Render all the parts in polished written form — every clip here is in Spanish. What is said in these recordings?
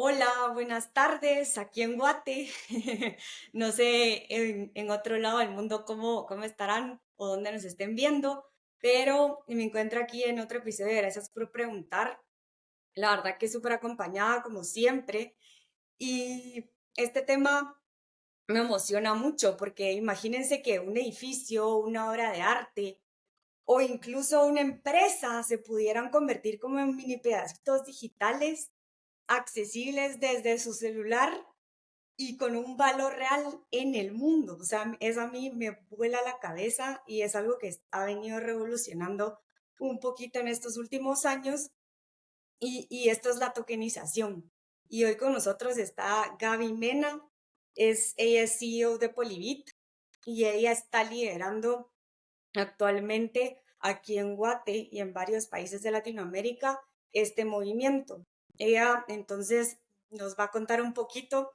Hola, buenas tardes, aquí en Guate. No sé en otro lado del mundo cómo estarán o dónde nos estén viendo, pero me encuentro aquí en otro episodio. Gracias por preguntar. La verdad que súper acompañada como siempre. Y este tema me emociona mucho porque imagínense que un edificio, una obra de arte o incluso una empresa se pudieran convertir como en mini pedacitos digitales accesibles desde su celular y con un valor real en el mundo. O sea, eso a mí me vuela la cabeza y es algo que ha venido revolucionando un poquito en estos últimos años y esto es la tokenización. Y hoy con nosotros está Gaby Mena, ella es CEO de Polybit y ella está liderando actualmente aquí en Guate y en varios países de Latinoamérica este movimiento. Ella entonces nos va a contar un poquito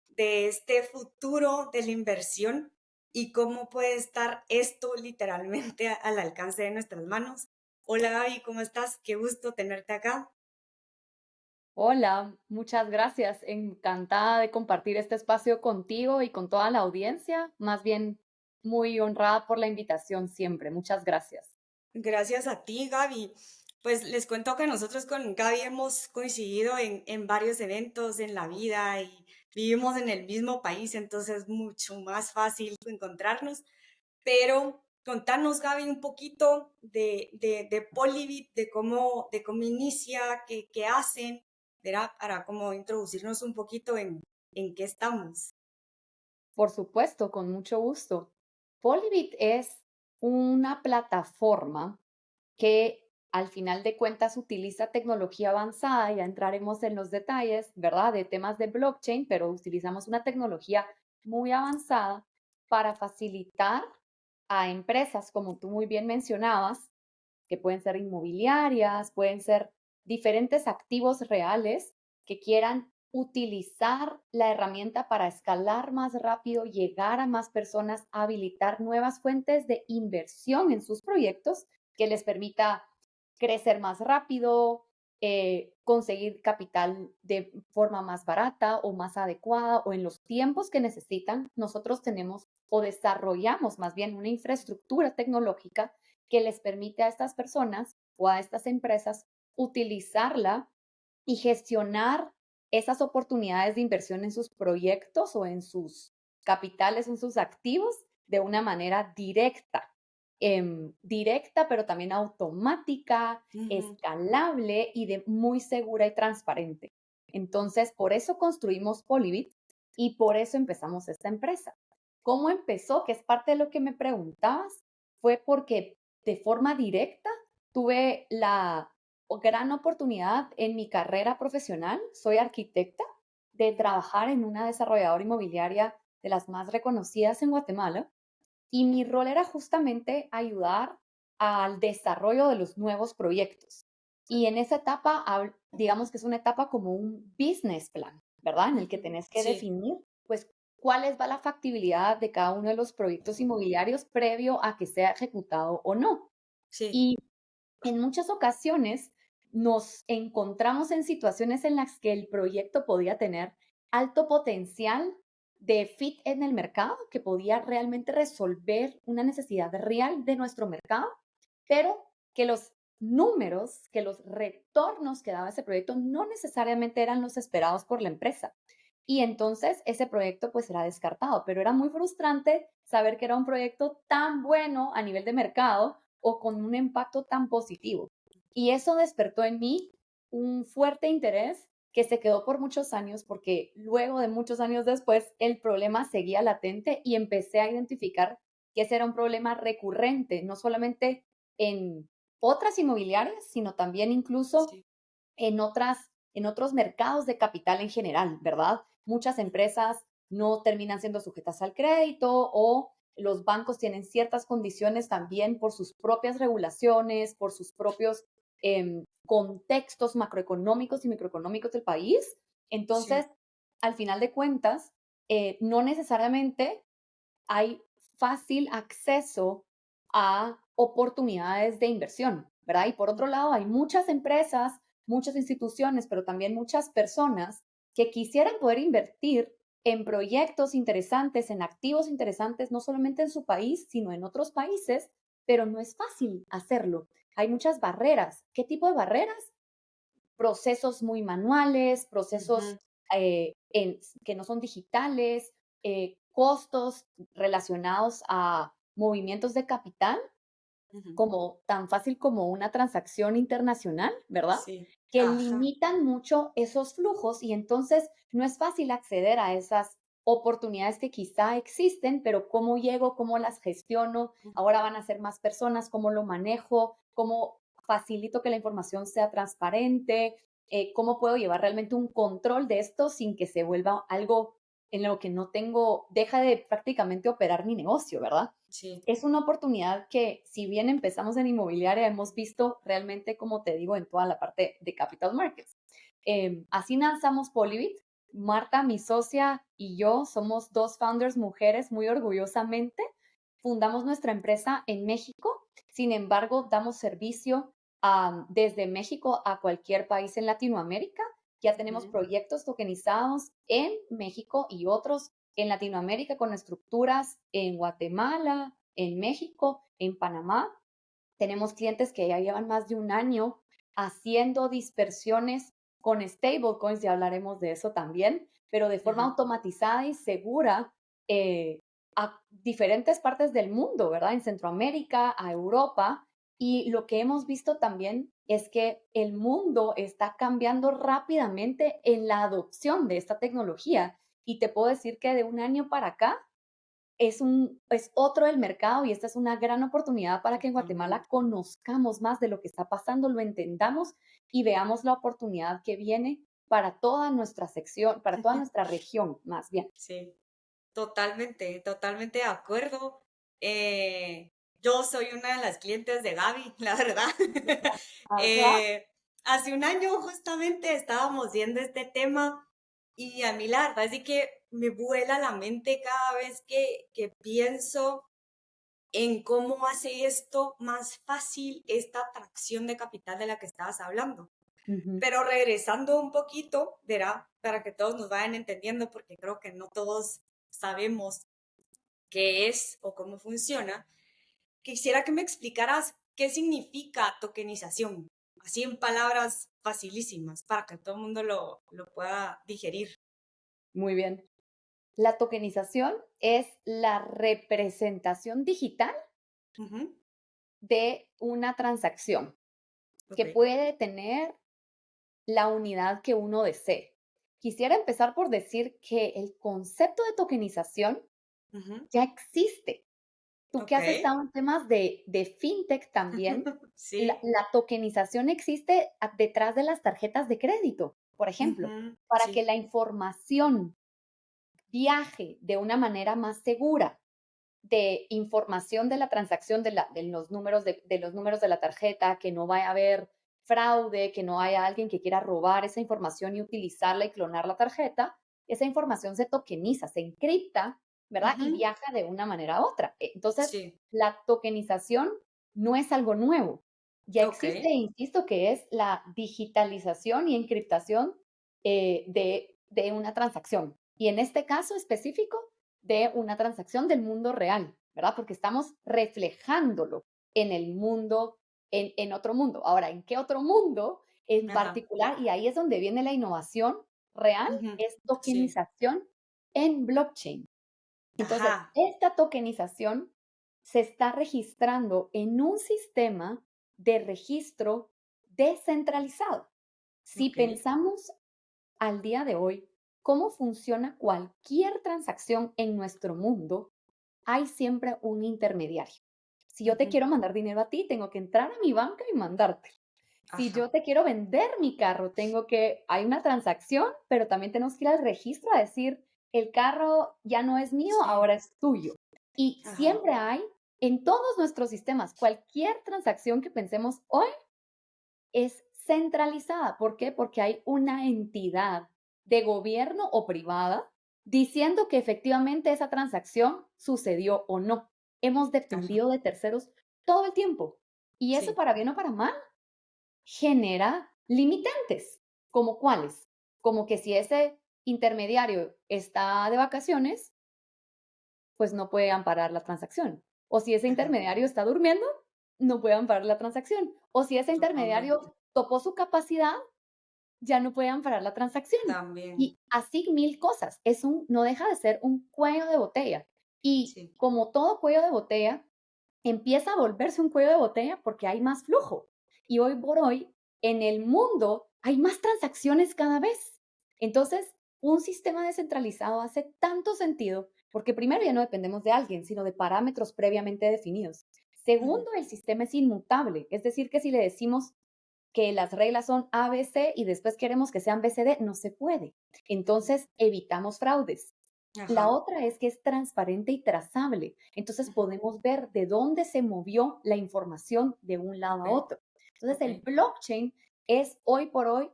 de este futuro de la inversión y cómo puede estar esto literalmente al alcance de nuestras manos. Hola Gaby, ¿cómo estás? Qué gusto tenerte acá. Hola, muchas gracias. Encantada de compartir este espacio contigo y con toda la audiencia. Más bien, muy honrada por la invitación siempre. Muchas gracias. Gracias a ti, Gaby. Pues les cuento que nosotros con Gaby hemos coincidido en varios eventos en la vida y vivimos en el mismo país, entonces es mucho más fácil encontrarnos. Pero contanos, Gaby, un poquito de Polybit, de cómo inicia, qué hacen, ¿verdad? Para como introducirnos un poquito en qué estamos. Por supuesto, con mucho gusto. Polybit es una plataforma que al final de cuentas utiliza tecnología avanzada, ya entraremos en los detalles, ¿verdad? De temas de blockchain, pero utilizamos una tecnología muy avanzada para facilitar a empresas, como tú muy bien mencionabas, que pueden ser inmobiliarias, pueden ser diferentes activos reales que quieran utilizar la herramienta para escalar más rápido, llegar a más personas, habilitar nuevas fuentes de inversión en sus proyectos que les permita crecer más rápido, conseguir capital de forma más barata o más adecuada o en los tiempos que necesitan. Nosotros tenemos o desarrollamos más bien una infraestructura tecnológica que les permite a estas personas o a estas empresas utilizarla y gestionar esas oportunidades de inversión en sus proyectos o en sus capitales, en sus activos, de una manera directa, directa, pero también automática, Ujú. escalable y de muy segura y transparente. Entonces, por eso construimos Polybit y por eso empezamos esta empresa. ¿Cómo empezó? Que es parte de lo que me preguntabas. Fue porque de forma directa tuve la gran oportunidad en mi carrera profesional, soy arquitecta, de trabajar en una desarrolladora inmobiliaria de las más reconocidas en Guatemala y mi rol era justamente ayudar al desarrollo de los nuevos proyectos. Y en esa etapa, digamos que es una etapa como un business plan, ¿verdad? En el que Ujú. tenés que Sí, definir, pues, cuál va la factibilidad de cada uno de los proyectos inmobiliarios previo a que sea ejecutado o no. sí. Y en muchas ocasiones nos encontramos en situaciones en las que el proyecto podía tener alto potencial de fit en el mercado, que podía realmente resolver una necesidad real de nuestro mercado, pero que los números, que los retornos que daba ese proyecto no necesariamente eran los esperados por la empresa. Y entonces ese proyecto pues era descartado, pero era muy frustrante saber que era un proyecto tan bueno a nivel de mercado o con un impacto tan positivo. Y eso despertó en mí un fuerte interés que se quedó por muchos años porque luego de muchos años después el problema seguía latente y empecé a identificar que ese era un problema recurrente, no solamente en otras inmobiliarias, sino también incluso Sí. en otros mercados de capital en general, ¿verdad? Muchas empresas no terminan siendo sujetas al crédito o los bancos tienen ciertas condiciones también por sus propias regulaciones, por sus propios contextos macroeconómicos y microeconómicos del país. Sí. Entonces, al final de cuentas, no necesariamente hay fácil acceso a oportunidades de inversión, ¿verdad? Y por otro lado, hay muchas empresas, muchas instituciones, pero también muchas personas que quisieran poder invertir en proyectos interesantes, en activos interesantes, no solamente en su país, sino en otros países, pero no es fácil hacerlo. Hay muchas barreras. ¿Qué tipo de barreras? Procesos muy manuales, procesos Ujú, que no son digitales, costos relacionados a movimientos de capital ujú. como tan fácil como una transacción internacional, ¿verdad? Sí, Que ajá. limitan mucho esos flujos y entonces no es fácil acceder a esas oportunidades que quizá existen, pero cómo llego, cómo las gestiono, ahora van a ser más personas, cómo lo manejo, cómo facilito que la información sea transparente, cómo puedo llevar realmente un control de esto sin que se vuelva algo en lo que no tengo, deja de prácticamente operar mi negocio, ¿verdad? Sí. Es una oportunidad que, si bien empezamos en inmobiliaria, hemos visto realmente, como te digo, en toda la parte de capital markets. Así lanzamos Polybit. Marta, mi socia, y yo somos dos founders mujeres muy orgullosamente. Fundamos nuestra empresa en México. Sin embargo, damos servicio desde México a cualquier país en Latinoamérica. Ya tenemos Ujú, proyectos tokenizados en México y otros en Latinoamérica con estructuras en Guatemala, en México, en Panamá. Tenemos clientes que ya llevan más de un año haciendo dispersiones con stablecoins, ya hablaremos de eso también, pero de forma ujú. automatizada y segura a diferentes partes del mundo, ¿verdad? En Centroamérica, a Europa. Y lo que hemos visto también es que el mundo está cambiando rápidamente en la adopción de esta tecnología. Y te puedo decir que de un año para acá, es otro el mercado y esta es una gran oportunidad para que en Guatemala Totalmente. conozcamos más de lo que está pasando, lo entendamos y veamos la oportunidad que viene para toda nuestra sección, para toda nuestra región, más bien. Sí, totalmente, totalmente de acuerdo. Yo soy una de las clientes de Gaby, la verdad. Ajá. Eh, hace un año justamente estábamos viendo este tema y a mí la verdad es de que me vuela la mente cada vez que pienso en cómo hace esto más fácil esta atracción de capital de la que estabas hablando. Ujú. Pero regresando un poquito, verá, para que todos nos vayan entendiendo, porque creo que no todos sabemos qué es o cómo funciona, quisiera que me explicaras qué significa tokenización, así en palabras facilísimas, para que todo el mundo lo pueda digerir. Muy bien. La tokenización es la representación digital Ujú, de una transacción ok. que puede tener la unidad que uno desee. Quisiera empezar por decir que el concepto de tokenización Ujú, ya existe. Tú que ok. has estado en temas de fintech también, la, Sí. la tokenización existe detrás de las tarjetas de crédito, por ejemplo, Ujú, para que sí. la información viaje de una manera más segura de información de la transacción de los números de los números de la tarjeta, que no vaya a haber fraude, que no haya alguien que quiera robar esa información y utilizarla y clonar la tarjeta, esa información se tokeniza, se encripta, ¿verdad? Y Ujú, viaja de una manera a otra. Entonces, sí. la tokenización no es algo nuevo. Ya Ok. existe, insisto, que es la digitalización y encriptación de una transacción. Y en este caso específico, de una transacción del mundo real, ¿verdad? Porque estamos reflejándolo en el mundo, en otro mundo. Ahora, ¿en qué otro mundo en Ajá. particular? Y ahí es donde viene la innovación real, Ujú, es sí. tokenización en blockchain. Entonces, Ajá. esta tokenización se está registrando en un sistema de registro descentralizado. Si Ok. pensamos al día de hoy cómo funciona cualquier transacción en nuestro mundo, hay siempre un intermediario. Si yo te Ujú, quiero mandar dinero a ti, tengo que entrar a mi banca y mandarte. Si ajá. yo te quiero vender mi carro, hay una transacción, pero también tenemos que ir al registro a decir, el carro ya no es mío, Sí. ahora es tuyo. Y Ajá. siempre hay en todos nuestros sistemas, cualquier transacción que pensemos hoy es centralizada. ¿Por qué? Porque hay una entidad de gobierno o privada diciendo que efectivamente esa transacción sucedió o no. Hemos Ajá. dependido de terceros todo el tiempo. Y eso, Sí. para bien o para mal, genera limitantes. ¿Como cuáles? Como que si ese intermediario está de vacaciones, pues no puede amparar la transacción. O si ese Ajá, intermediario está durmiendo, no puede amparar la transacción. O si ese totalmente. intermediario topó su capacidad, ya no puede amparar la transacción. También, Y así mil cosas. No deja de ser un cuello de botella. Y sí. como todo cuello de botella, empieza a volverse un cuello de botella porque hay más flujo. Y hoy por hoy, en el mundo, hay más transacciones cada vez. Entonces, un sistema descentralizado hace tanto sentido porque primero ya no dependemos de alguien, sino de parámetros previamente definidos. Ujú, Segundo, el sistema es inmutable, es decir, que si le decimos que las reglas son A, B, C y después queremos que sean B, C, D, no se puede. ujú. Entonces, evitamos fraudes. La Ajá. otra es que es transparente y trazable. Entonces Ujú. podemos ver de dónde se movió la información de un lado a Okey, otro. Entonces el okey. blockchain es hoy por hoy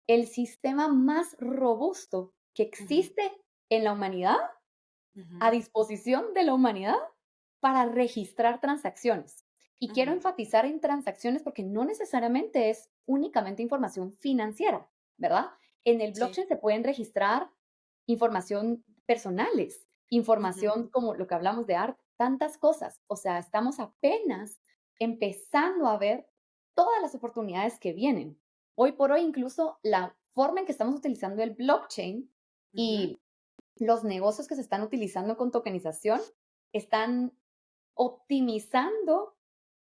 el sistema más robusto que Ujú, existe en la humanidad, a ujú, disposición de la humanidad para registrar transacciones. Y quiero ujú. enfatizar en transacciones porque no necesariamente es únicamente información financiera, ¿verdad? En el Sí. blockchain se pueden registrar información personales, Ujú. información como lo que hablamos de arte, tantas cosas. O sea, estamos apenas empezando a ver todas las oportunidades que vienen. Hoy por hoy, incluso la forma en que estamos utilizando el blockchain Ujú, y los negocios que se están utilizando con tokenización están optimizando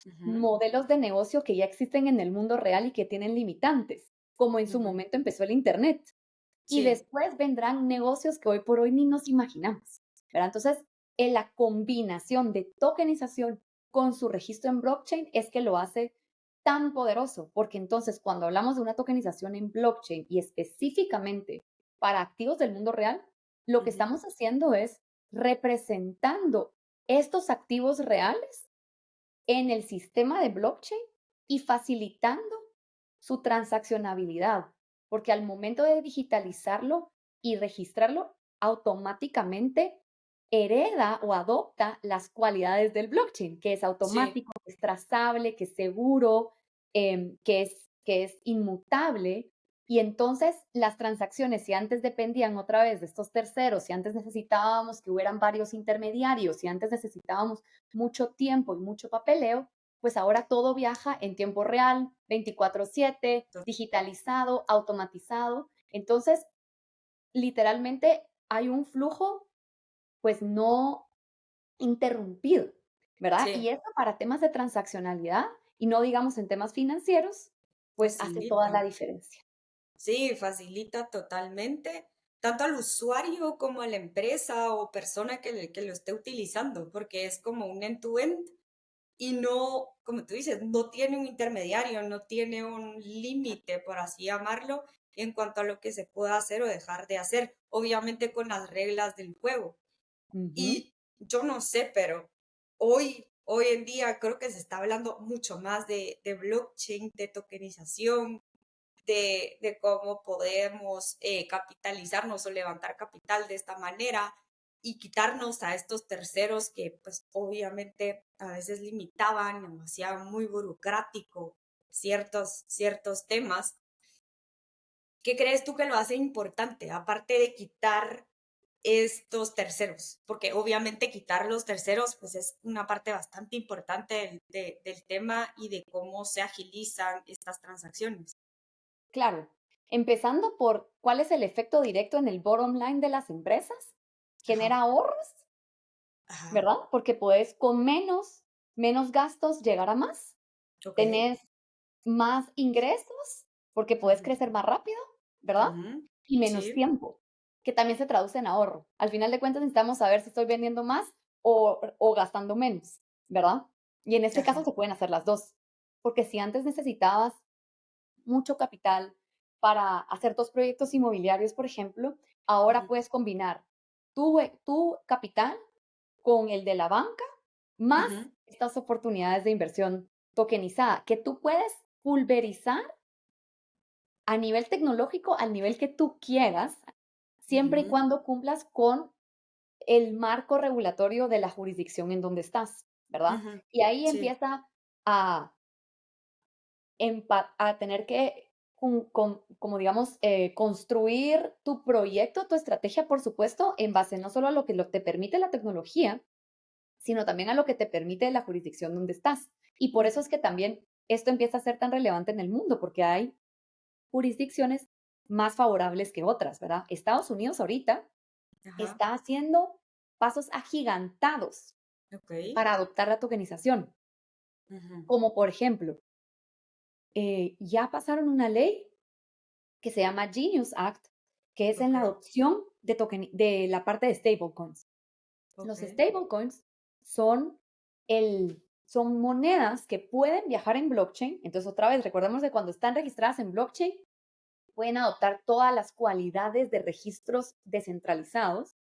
ujú, modelos de negocio que ya existen en el mundo real y que tienen limitantes, como en su ujú. momento empezó el Internet. Y Sí. después vendrán negocios que hoy por hoy ni nos imaginamos, ¿verdad? Entonces, en la combinación de tokenización con su registro en blockchain es que lo hace tan poderoso, porque entonces cuando hablamos de una tokenización en blockchain y específicamente para activos del mundo real, lo que Ujú, estamos haciendo es representando estos activos reales en el sistema de blockchain y facilitando su transaccionabilidad, porque al momento de digitalizarlo y registrarlo, automáticamente hereda o adopta las cualidades del blockchain, que es sí. automático, que es trazable, que es seguro, que es inmutable. Y entonces las transacciones, si antes dependían otra vez de estos terceros, si antes necesitábamos que hubieran varios intermediarios, si antes necesitábamos mucho tiempo y mucho papeleo, pues ahora todo viaja en tiempo real, 24/7, To digitalizado, automatizado. Entonces, literalmente hay un flujo, pues no interrumpido, ¿verdad? Y sí, eso para temas de transaccionalidad y no digamos en temas financieros, pues hace toda facilita. la diferencia. Sí, facilita totalmente, tanto al usuario como a la empresa o persona que lo esté utilizando, porque es como un end-to-end y no, como tú dices, no tiene un intermediario, no tiene un límite, por así llamarlo, en cuanto a lo que se pueda hacer o dejar de hacer, obviamente con las reglas del juego. Ujú. Y yo no sé, pero hoy en día creo que se está hablando mucho más de blockchain, de tokenización, de cómo podemos capitalizarnos o levantar capital de esta manera y quitarnos a estos terceros que pues obviamente a veces limitaban o hacían muy burocrático ciertos temas. ¿Qué crees tú que lo hace importante? Aparte de quitar estos terceros, porque obviamente quitar los terceros, pues es una parte bastante importante del tema y de cómo se agilizan estas transacciones. Claro, empezando por cuál es el efecto directo en el bottom line de las empresas. Ajá, Genera ahorros, ajá, ¿verdad? Porque puedes con menos gastos llegar a más. ok. Tenés más ingresos, porque puedes Ujú, crecer más rápido, ¿verdad? ujú, Y menos sí, tiempo, que también se traduce en ahorro. Al final de cuentas necesitamos saber si estoy vendiendo más o gastando menos, ¿verdad? Y en este caso ajá, se pueden hacer las dos, porque si antes necesitabas mucho capital para hacer tus proyectos inmobiliarios, por ejemplo, ahora ujú, puedes combinar tu capital con el de la banca, más ujú, estas oportunidades de inversión tokenizada, que tú puedes pulverizar a nivel tecnológico, al nivel que tú quieras, siempre y ujú, cuando cumplas con el marco regulatorio de la jurisdicción en donde estás, ¿verdad? ujú, Y ahí sí, empieza a, a tener que como digamos, construir tu proyecto, tu estrategia, por supuesto, en base no solo a lo que te permite la tecnología, sino también a lo que te permite la jurisdicción donde estás. Y por eso Ujú. es que también esto empieza a ser tan relevante en el mundo, porque hay jurisdicciones más favorables que otras, ¿verdad? Estados Unidos ahorita Ajá. está haciendo pasos agigantados Ok. para adoptar la tokenización, Ujú. como por ejemplo, ya pasaron una ley que se llama Genius Act, que es en Ok. la adopción de la parte de stablecoins. Ok. Los stablecoins son, son monedas que pueden viajar en blockchain. Entonces, otra vez, recordemos que cuando están registradas en blockchain, pueden adoptar todas las cualidades de registros descentralizados,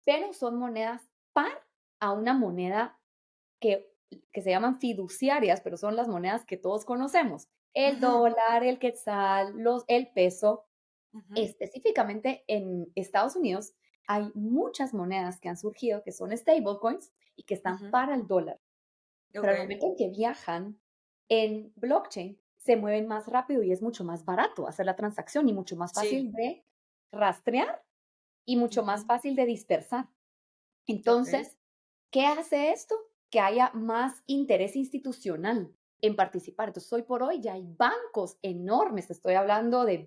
pero son monedas par a una moneda que, que se llaman fiduciarias, pero son las monedas que todos conocemos. El Ujú. dólar, el quetzal, el peso. Ujú. Específicamente en Estados Unidos hay muchas monedas que han surgido que son stablecoins y que están Ujú. para el dólar. Pero al Ok. momento en que viajan en blockchain, se mueven más rápido y es mucho más barato hacer la transacción y mucho más Sí. fácil de rastrear y mucho más Ujú. fácil de dispersar. Ok. Entonces, ¿qué hace esto? Que haya más interés institucional en participar. Entonces, hoy por hoy ya hay bancos enormes, te estoy hablando de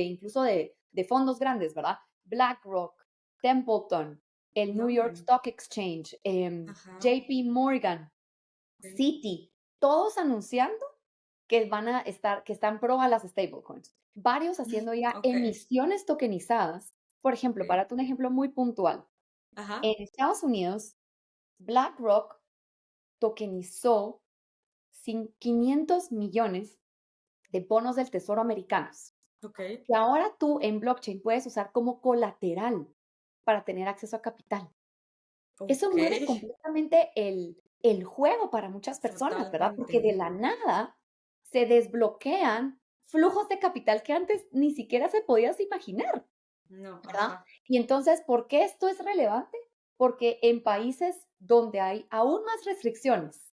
incluso de fondos grandes, ¿verdad? BlackRock, Templeton, el New York No. Stock Exchange, Ajá. JP Morgan, Ok. Citi, todos anunciando que que están pro a las stablecoins. Varios haciendo ya Ok. emisiones tokenizadas. Por ejemplo, Ok. para darte un ejemplo muy puntual, Ajá. en Estados Unidos, BlackRock tokenizó 500 millones de bonos del Tesoro americanos, Ok. que ahora tú en blockchain puedes usar como colateral para tener acceso a capital. Eso Ok. mueve completamente el juego para muchas personas, ¿verdad? Porque Totalmente. de la nada se desbloquean flujos de capital que antes ni siquiera se podías imaginar, No. ¿verdad? Ajá. Y entonces, ¿por qué esto es relevante? Porque en países donde hay aún más restricciones,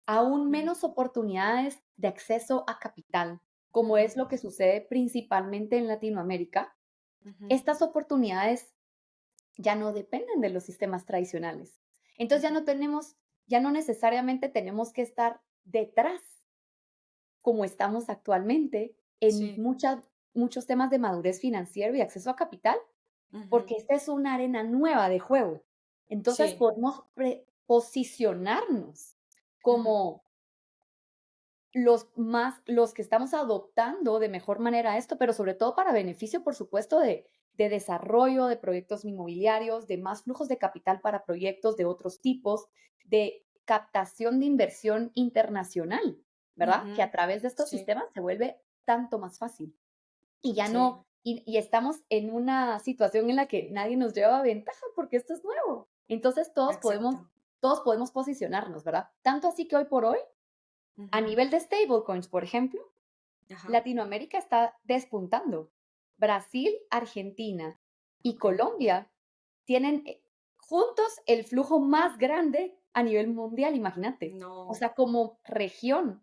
aún Ujú. menos oportunidades de acceso a capital, como Ujú. es lo que sucede principalmente en Latinoamérica, Ujú. estas oportunidades ya no dependen de los sistemas tradicionales. Entonces Ujú. ya no necesariamente tenemos que estar detrás como estamos actualmente en Sí. muchos temas de madurez financiera y acceso a capital, Ujú. porque esta es una arena nueva de juego. Entonces Sí. podemos posicionarnos Ujú. como los que estamos adoptando de mejor manera esto, pero sobre todo para beneficio, por supuesto, de desarrollo de proyectos inmobiliarios, de más flujos de capital para proyectos de otros tipos, de captación de inversión internacional, ¿verdad? Que a Ujú. través de estos Sí. sistemas se vuelve tanto más fácil. Y ya no, Sí. y estamos en una situación en la que nadie nos lleva ventaja porque esto es nuevo. Entonces Exacto. todos podemos posicionarnos, ¿verdad? Tanto así que hoy por hoy a Ujú. nivel de stablecoins, por ejemplo, Ajá. Latinoamérica está despuntando. Brasil, Argentina y Ok. Colombia tienen juntos el flujo más grande a nivel mundial, imagínate. O No. sea, como región,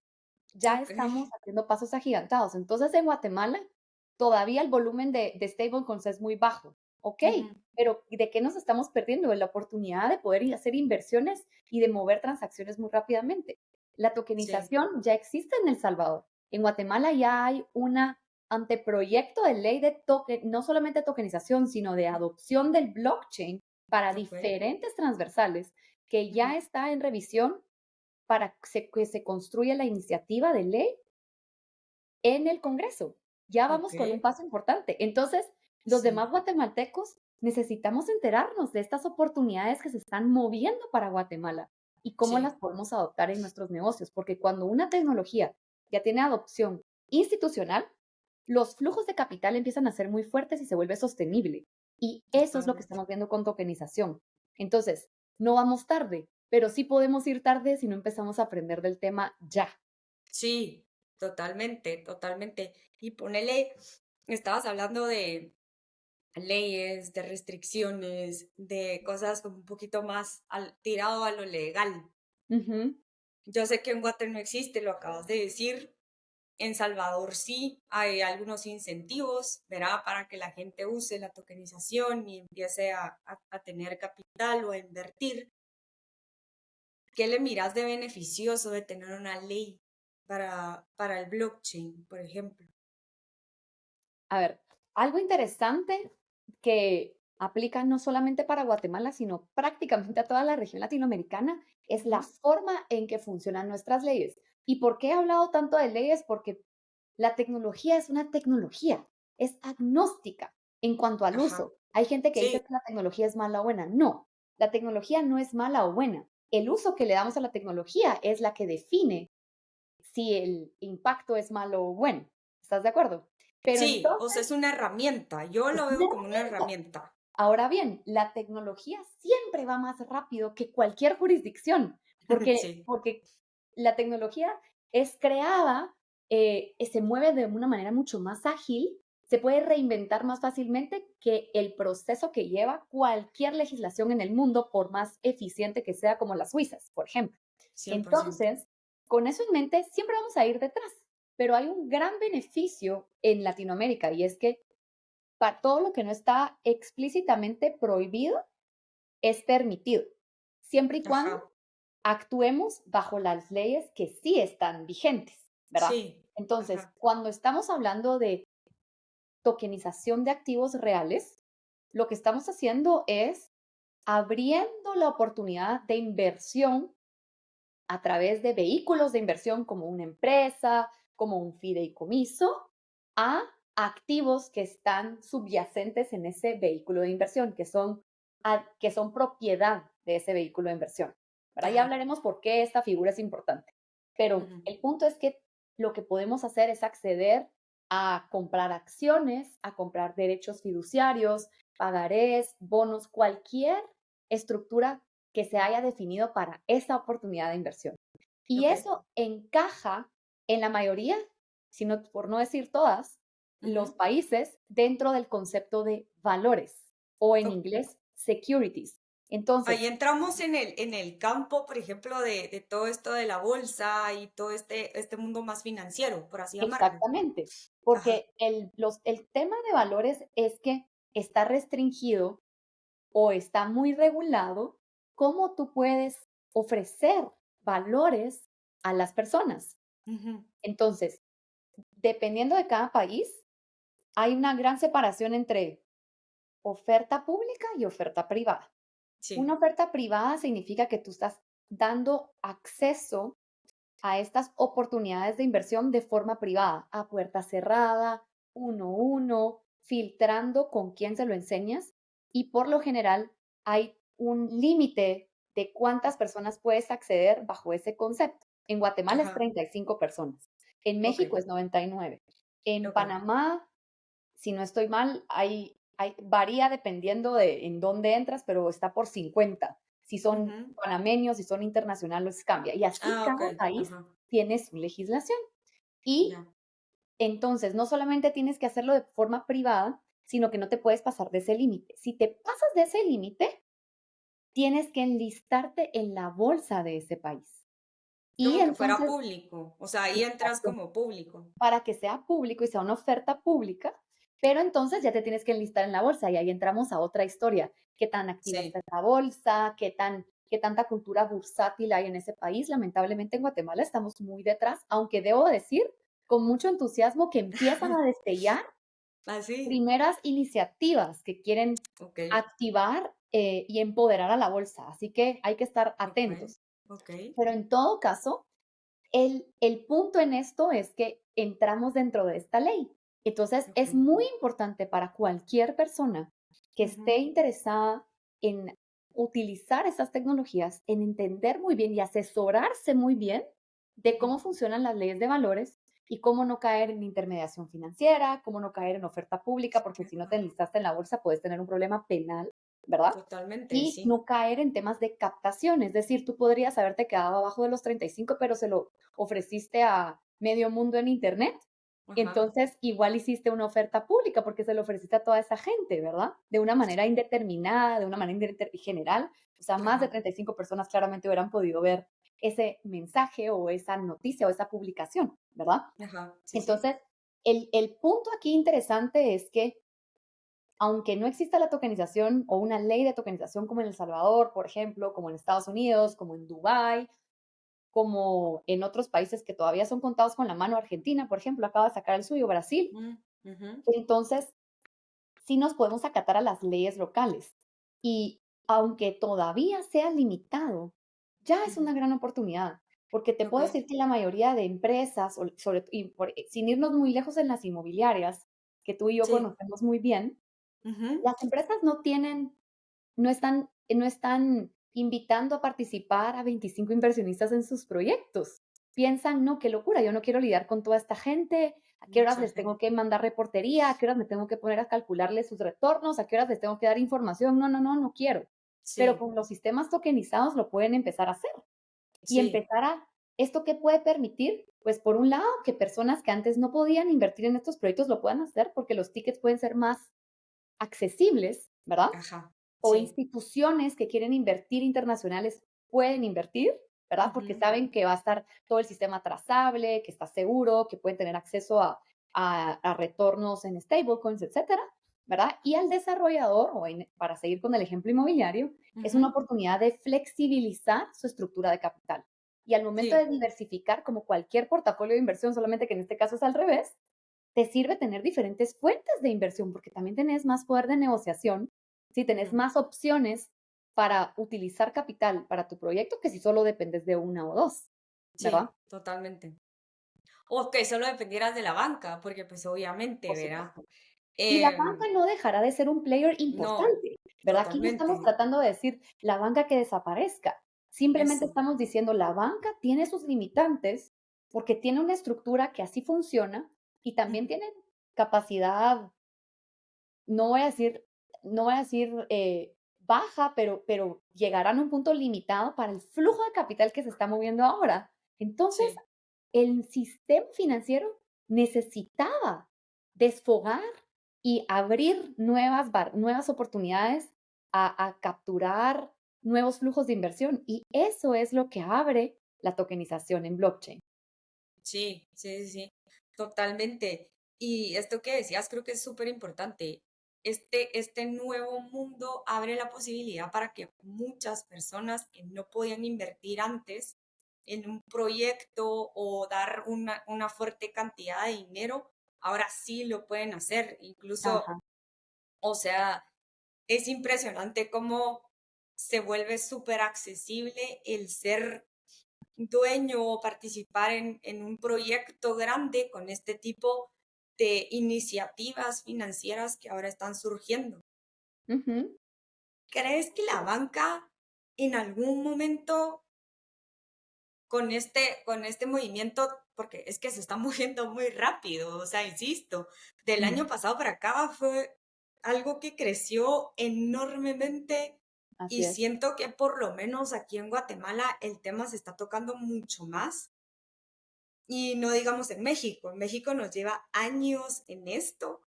ya Ok. estamos haciendo pasos agigantados. Entonces, en Guatemala, todavía el volumen de stablecoins es muy bajo. Ok, Ujú. pero ¿de qué nos estamos perdiendo? De la oportunidad de poder ir a hacer inversiones y de mover transacciones muy rápidamente. La Sí. tokenización ya existe en El Salvador. En Guatemala ya hay una anteproyecto de ley de no solamente tokenización, sino de adopción del blockchain para Ok. diferentes transversales que Ujú. ya está en revisión para que se construya la iniciativa de ley en el Congreso. Ya Ok. vamos con un paso importante. Entonces, los demás Sí. guatemaltecos necesitamos enterarnos de estas oportunidades que se están moviendo para Guatemala y cómo las Sí. podemos adoptar en nuestros negocios, porque cuando una tecnología ya tiene adopción institucional, los flujos de capital empiezan a ser muy fuertes y se vuelve sostenible. Y eso es lo que Totalmente. estamos viendo con tokenización. Entonces, no vamos tarde, pero sí podemos ir tarde si no empezamos a aprender del tema ya. Sí, totalmente, totalmente. Y ponele, estabas hablando de leyes, de restricciones, de cosas como un poquito más tirado a lo legal. Ujú, Yo sé que en Guate no existe, lo acabas de decir, En Salvador sí hay algunos incentivos, ¿verdad? Para que la gente use la tokenización y empiece a tener capital o a invertir. ¿Qué le miras de beneficioso de tener una ley para el blockchain, por ejemplo? A ver, algo interesante que aplica no solamente para Guatemala, sino prácticamente a toda la región latinoamericana, es la Ujú. forma en que funcionan nuestras leyes. ¿Y por qué he hablado tanto de leyes? Porque la tecnología es una tecnología, es agnóstica en cuanto al Ajá, uso. Hay gente que sí, dice que la tecnología es mala o buena. No, la tecnología no es mala o buena. El uso que le damos a la tecnología es la que define si el impacto es malo o bueno. ¿Estás de acuerdo? Pero sí, o sea, entonces es una herramienta. Yo es lo una veo como una herramienta. herramienta. Ahora bien, la tecnología siempre va más rápido que cualquier jurisdicción, Sí, porque la tecnología es creada, se mueve de una manera mucho más ágil, se puede reinventar más fácilmente que el proceso que lleva cualquier legislación en el mundo, por más eficiente que sea, como las suizas, por ejemplo. 100%. Entonces, con eso en mente, siempre vamos a ir detrás, pero hay un gran beneficio en Latinoamérica y es que para todo lo que no está explícitamente prohibido es permitido, siempre y cuando Ajá, actuemos bajo las leyes que sí están vigentes, ¿verdad? sí, Entonces, ajá, cuando estamos hablando de tokenización de activos reales, lo que estamos haciendo es abriendo la oportunidad de inversión a través de vehículos de inversión como una empresa, como un fideicomiso, a activos que están subyacentes en ese vehículo de inversión, que son propiedad de ese vehículo de inversión. ¿Verdad? Ya ajá, hablaremos por qué esta figura es importante. Pero ujú, el punto es que lo que podemos hacer es acceder a comprar acciones, a comprar derechos fiduciarios, pagarés, bonos, cualquier estructura que se haya definido para esa oportunidad de inversión. Y ok, eso encaja en la mayoría, sino por no decir todas, los ujú, países dentro del concepto de valores o en ok. inglés securities. Ahí Entonces, entramos en el campo, por ejemplo, de todo esto de la bolsa y todo este mundo más financiero, por así llamarlo. exactamente, Ajá, porque el tema de valores es que está restringido o está muy regulado cómo tú puedes ofrecer valores a las personas. ujú, Entonces, dependiendo de cada país, hay una gran separación entre oferta pública y oferta privada. Una sí, oferta privada significa que tú estás dando acceso a estas oportunidades de inversión de forma privada, a puerta cerrada, uno a uno, filtrando con quién se lo enseñas y por lo general hay un límite de cuántas personas puedes acceder bajo ese concepto. En Guatemala es ajá, 35 personas, en ok, México es 99, en ok, Panamá, si no estoy mal, varía dependiendo de en dónde entras, pero está por 50. Si son ujú, panameños, si son internacionales, cambia. Y así ah, ok, cada país ajá, tiene su legislación. Y ya, entonces no solamente tienes que hacerlo de forma privada, sino que no te puedes pasar de ese límite. Si te pasas de ese límite, tienes que enlistarte en la bolsa de ese país. Y como que fuera entonces, público, o sea, ahí entras exacto, como público. para que sea público y sea una oferta pública, pero entonces ya te tienes que enlistar en la bolsa y ahí entramos a otra historia. ¿Qué tan activa está Sí, la bolsa? ¿Qué tanta cultura bursátil hay en ese país? Lamentablemente en Guatemala estamos muy detrás, aunque debo decir con mucho entusiasmo que empiezan a destellar así, primeras iniciativas que quieren ok, activar y empoderar a la bolsa. Así que hay que estar ok, atentos. ok, Pero en todo caso, el punto en esto es que entramos dentro de esta ley. Entonces, ok, es muy importante para cualquier persona que esté ujú, interesada en utilizar esas tecnologías, en entender muy bien y asesorarse muy bien de ujú, cómo funcionan las leyes de valores y cómo no caer en intermediación financiera, cómo no caer en oferta pública, porque si no te ajá, enlistaste en la bolsa puedes tener un problema penal, ¿verdad? totalmente, Y sí, no caer en temas de captación, es decir, tú podrías haberte quedado abajo de los 35, pero se lo ofreciste a medio mundo en internet. ajá, Entonces, igual hiciste una oferta pública porque se lo ofreciste a toda esa gente, ¿verdad? De una manera indeterminada, de una manera general. O sea, más de ajá, 35 personas claramente hubieran podido ver ese mensaje o esa noticia o esa publicación, ¿verdad? Ajá, sí, sí. Entonces, el punto aquí interesante es que aunque no exista la tokenización o una ley de tokenización como en El Salvador, por ejemplo, como en Estados Unidos, como en Dubái, como en otros países que todavía son contados con la mano, Argentina, por ejemplo, acaba de sacar el suyo, Brasil, Mm, ujú, entonces sí nos podemos acatar a las leyes locales. Y aunque todavía sea limitado, ya es ujú. una gran oportunidad, porque te Ok, puedo decir que la mayoría de empresas, sin irnos muy lejos en las inmobiliarias, que tú y yo sí. conocemos muy bien, Ujú, las empresas no están invitando a participar a 25 inversionistas en sus proyectos. Piensan: "No, qué locura, yo no quiero lidiar con toda esta gente, a qué horas mucha les gente. tengo que mandar reportería, a qué horas me tengo que poner a calcularles sus retornos, a qué horas les tengo que dar información. No, no, no, no quiero". Pero Sí, con los sistemas tokenizados lo pueden empezar a hacer y sí. empezar a ¿esto qué puede permitir? Pues, por un lado, que personas que antes no podían invertir en estos proyectos lo puedan hacer, porque los tickets pueden ser más accesibles, ¿verdad? Ajá, O sí. instituciones que quieren invertir internacionales pueden invertir, ¿verdad? Porque Ujú, saben que va a estar todo el sistema trazable, que está seguro, que pueden tener acceso a retornos en stablecoins, etcétera, ¿verdad? Y al desarrollador, para seguir con el ejemplo inmobiliario, es una ujú, oportunidad de flexibilizar su estructura de capital. Y al momento de sí. diversificar, como cualquier portafolio de inversión, solamente que en este caso es al revés, te sirve tener diferentes fuentes de inversión porque también tenés más poder de negociación, si tenés Ujú, más opciones para utilizar capital para tu proyecto que si solo dependes de una o dos, ¿verdad? sí, totalmente. O que solo dependieras de la banca, porque pues obviamente, Por ¿verdad? supuesto. Y la banca Em, no dejará de ser un player no, importante, ¿verdad? Aquí no estamos totalmente. tratando de decir la banca que desaparezca. Simplemente Eso. estamos diciendo la banca tiene sus limitantes porque tiene una estructura que así funciona y también Ujú, tiene capacidad. No voy a decir baja, pero llegarán a un punto limitado para el flujo de capital que se está moviendo ahora. Entonces, sí, el sistema financiero necesitaba desfogar y abrir nuevas oportunidades a capturar nuevos flujos de inversión, y eso es lo que abre la tokenización en blockchain. sí, sí, sí, sí, totalmente. Y esto que decías creo que es súper importante. Este nuevo mundo abre la posibilidad para que muchas personas que no podían invertir antes en un proyecto o dar una fuerte cantidad de dinero, ahora sí lo pueden hacer. Incluso, Ajá. o sea, es impresionante cómo se vuelve súper accesible el ser dueño o participar en un proyecto grande con este tipo de iniciativas financieras que ahora están surgiendo. Ujú. ¿Crees que la banca en algún momento con este movimiento, porque es que se está moviendo muy rápido, o sea, insisto, del Mm, año pasado para acá fue algo que creció enormemente así y es. siento que por lo menos aquí en Guatemala el tema se está tocando mucho más. Y no digamos en México nos lleva años en esto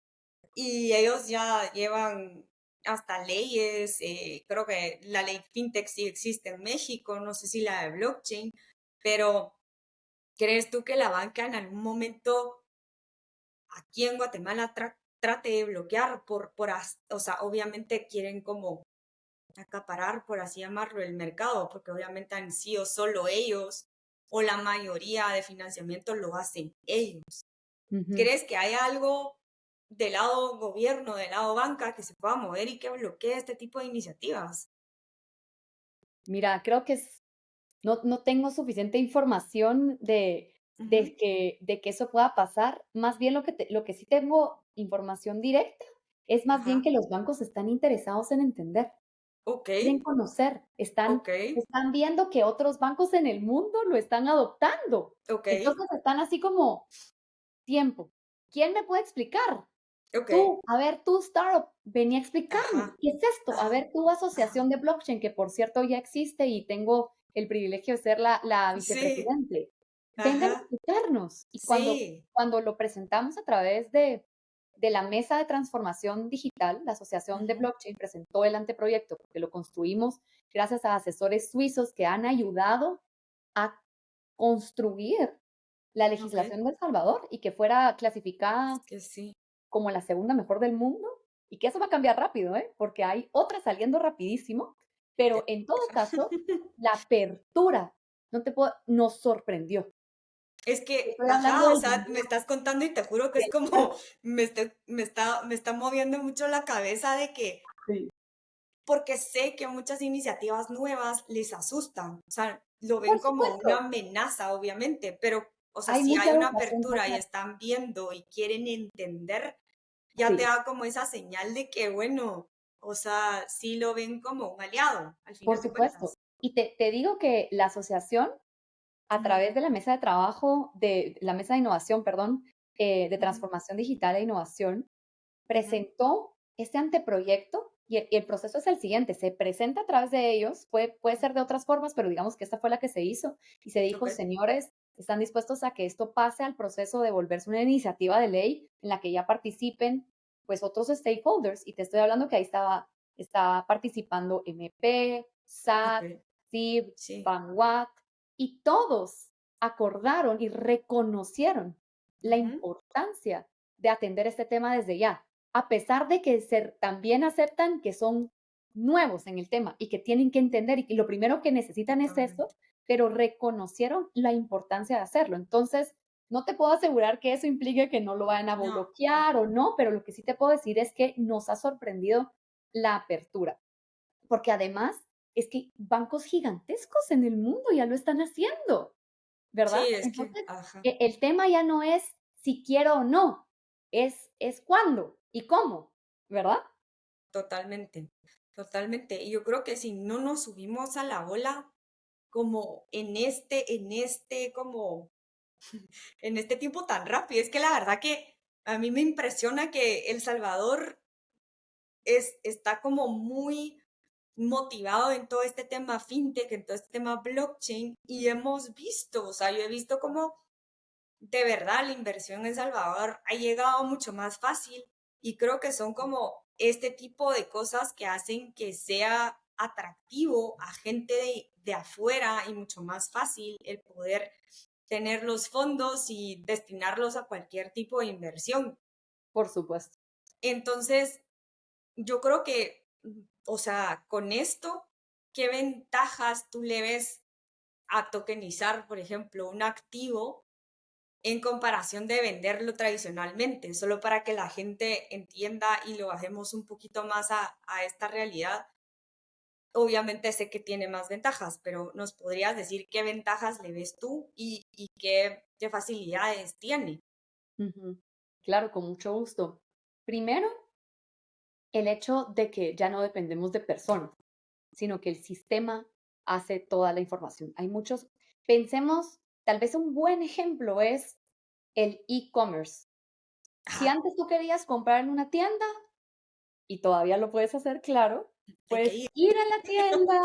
y ellos ya llevan hasta leyes, creo que la ley FinTech sí existe en México, no sé si la de blockchain, pero ¿crees tú que la banca en algún momento aquí en Guatemala trate de bloquear o sea, obviamente quieren como acaparar, por así llamarlo, el mercado, porque obviamente han sido solo ellos o la mayoría de financiamiento lo hacen ellos? Ujú. ¿Crees que hay algo del lado gobierno, del lado banca, que se pueda mover y que bloquee este tipo de iniciativas? Mira, creo que no tengo suficiente información Ujú, de que eso pueda pasar. Más bien lo que sí tengo información directa es más bien ajá, que los bancos están interesados en entender, ok, quieren conocer, están ok, están viendo que otros bancos en el mundo lo están adoptando. ok, Entonces están así como: "Tiempo, ¿quién me puede explicar? ok, Tú, a ver, tú, startup, vení a explicarme, ajá, ¿qué es esto? A ajá, ver, tú, ajá, asociación de blockchain, que por cierto ya existe y tengo el privilegio de ser la sí, vicepresidente. Vengan a ajá, explicarnos". Y cuando sí, cuando lo presentamos a través de la mesa de transformación digital, la asociación de ujú, blockchain presentó el anteproyecto, porque lo construimos gracias a asesores suizos que han ayudado a construir la Ok, legislación de El Salvador y que fuera es clasificada que sí. como la segunda mejor del mundo, y que eso va a cambiar rápido, ¿eh? Porque hay otras saliendo rapidísimo, pero en todo caso, la apertura nos sorprendió. Es que, Estoy hablando ajá, o del sea, me estás contando y te juro que es del como, me está moviendo mucho la cabeza de que, sí, porque sé que muchas iniciativas nuevas les asustan, o sea, lo ven por como una supuesto, amenaza, obviamente, pero, o sea, hay si mucha hay una educación que apertura y hacer. están viendo y quieren entender, ya te Sí, da como esa señal de que, bueno, o sea, sí lo ven como un aliado, al por final de supuesto. cuentas. Y te digo que la asociación, a Ujú, través de la mesa de trabajo, de la mesa de innovación, perdón, de ujú, transformación digital e innovación, ujú, presentó este anteproyecto y el proceso es el siguiente, se presenta a través de ellos, puede ser de otras formas, pero digamos que esta fue la que se hizo y se ok, dijo, señores, ¿están dispuestos a que esto pase al proceso de volverse una iniciativa de ley en la que ya participen pues otros stakeholders? Y te estoy hablando que ahí está participando MP, ok, SAT, SIB, sí, Banwat, y todos acordaron y reconocieron la ujú, importancia de atender este tema desde ya, a pesar de que también aceptan que son nuevos en el tema y que tienen que entender y que lo primero que necesitan es eso, totalmente. pero reconocieron la importancia de hacerlo. Entonces, no te puedo asegurar que eso implique que no lo vayan a No, bloquear o no, pero lo que sí te puedo decir es que nos ha sorprendido la apertura, porque además es que bancos gigantescos en el mundo ya lo están haciendo, ¿verdad? sí, es que, Entonces, ajá, el tema ya no es si quiero o no, es cuándo y cómo, ¿verdad? totalmente, totalmente. Y yo creo que si no nos subimos a la ola como como, en este tiempo tan rápido, es que la verdad que a mí me impresiona que El Salvador está como muy motivado en todo este tema fintech, en todo este tema blockchain, y hemos visto, o sea, yo he visto como de verdad la inversión en Salvador ha llegado mucho más fácil y creo que son como este tipo de cosas que hacen que sea atractivo a gente de afuera y mucho más fácil el poder tener los fondos y destinarlos a cualquier tipo de inversión. Por supuesto. Entonces, yo creo que, o sea, con esto, ¿qué ventajas tú le ves a tokenizar, por ejemplo, un activo en comparación de venderlo tradicionalmente? Solo para que la gente entienda y lo bajemos un poquito más a esta realidad. Obviamente sé que tiene más ventajas, pero ¿nos podrías decir qué ventajas le ves tú y qué facilidades tiene? Ujú. Claro, con mucho gusto. Primero, el hecho de que ya no dependemos de personas, sino que el sistema hace toda la información. Hay muchos, pensemos, tal vez un buen ejemplo es el e-commerce. Si Ajá, antes tú querías comprar en una tienda, y todavía lo puedes hacer, claro, hay que puedes ir. ir a la tienda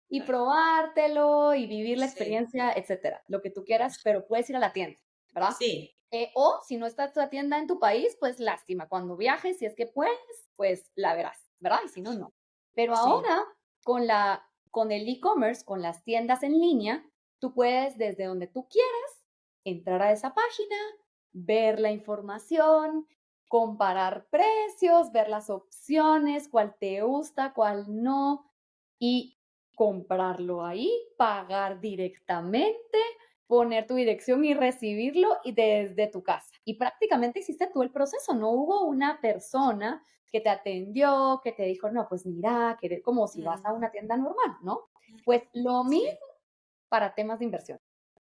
y probártelo y vivir la Sí, experiencia, etcétera, lo que tú quieras, pero puedes ir a la tienda, ¿verdad? sí, O si no está tu tienda en tu país, pues lástima, cuando viajes, si es que puedes, pues la verás, ¿verdad? Y si no, no. Pero sí. ahora, con el e-commerce, con las tiendas en línea, tú puedes desde donde tú quieras entrar a esa página, ver la información, comparar precios, ver las opciones, cuál te gusta, cuál no, y comprarlo ahí, pagar directamente, poner tu dirección y recibirlo y desde tu casa. Y prácticamente hiciste tú el proceso, no hubo una persona que te atendió, que te dijo, no, pues mira, que como si vas a Mm, una tienda normal, ¿no? Pues lo mismo sí, para temas de inversión.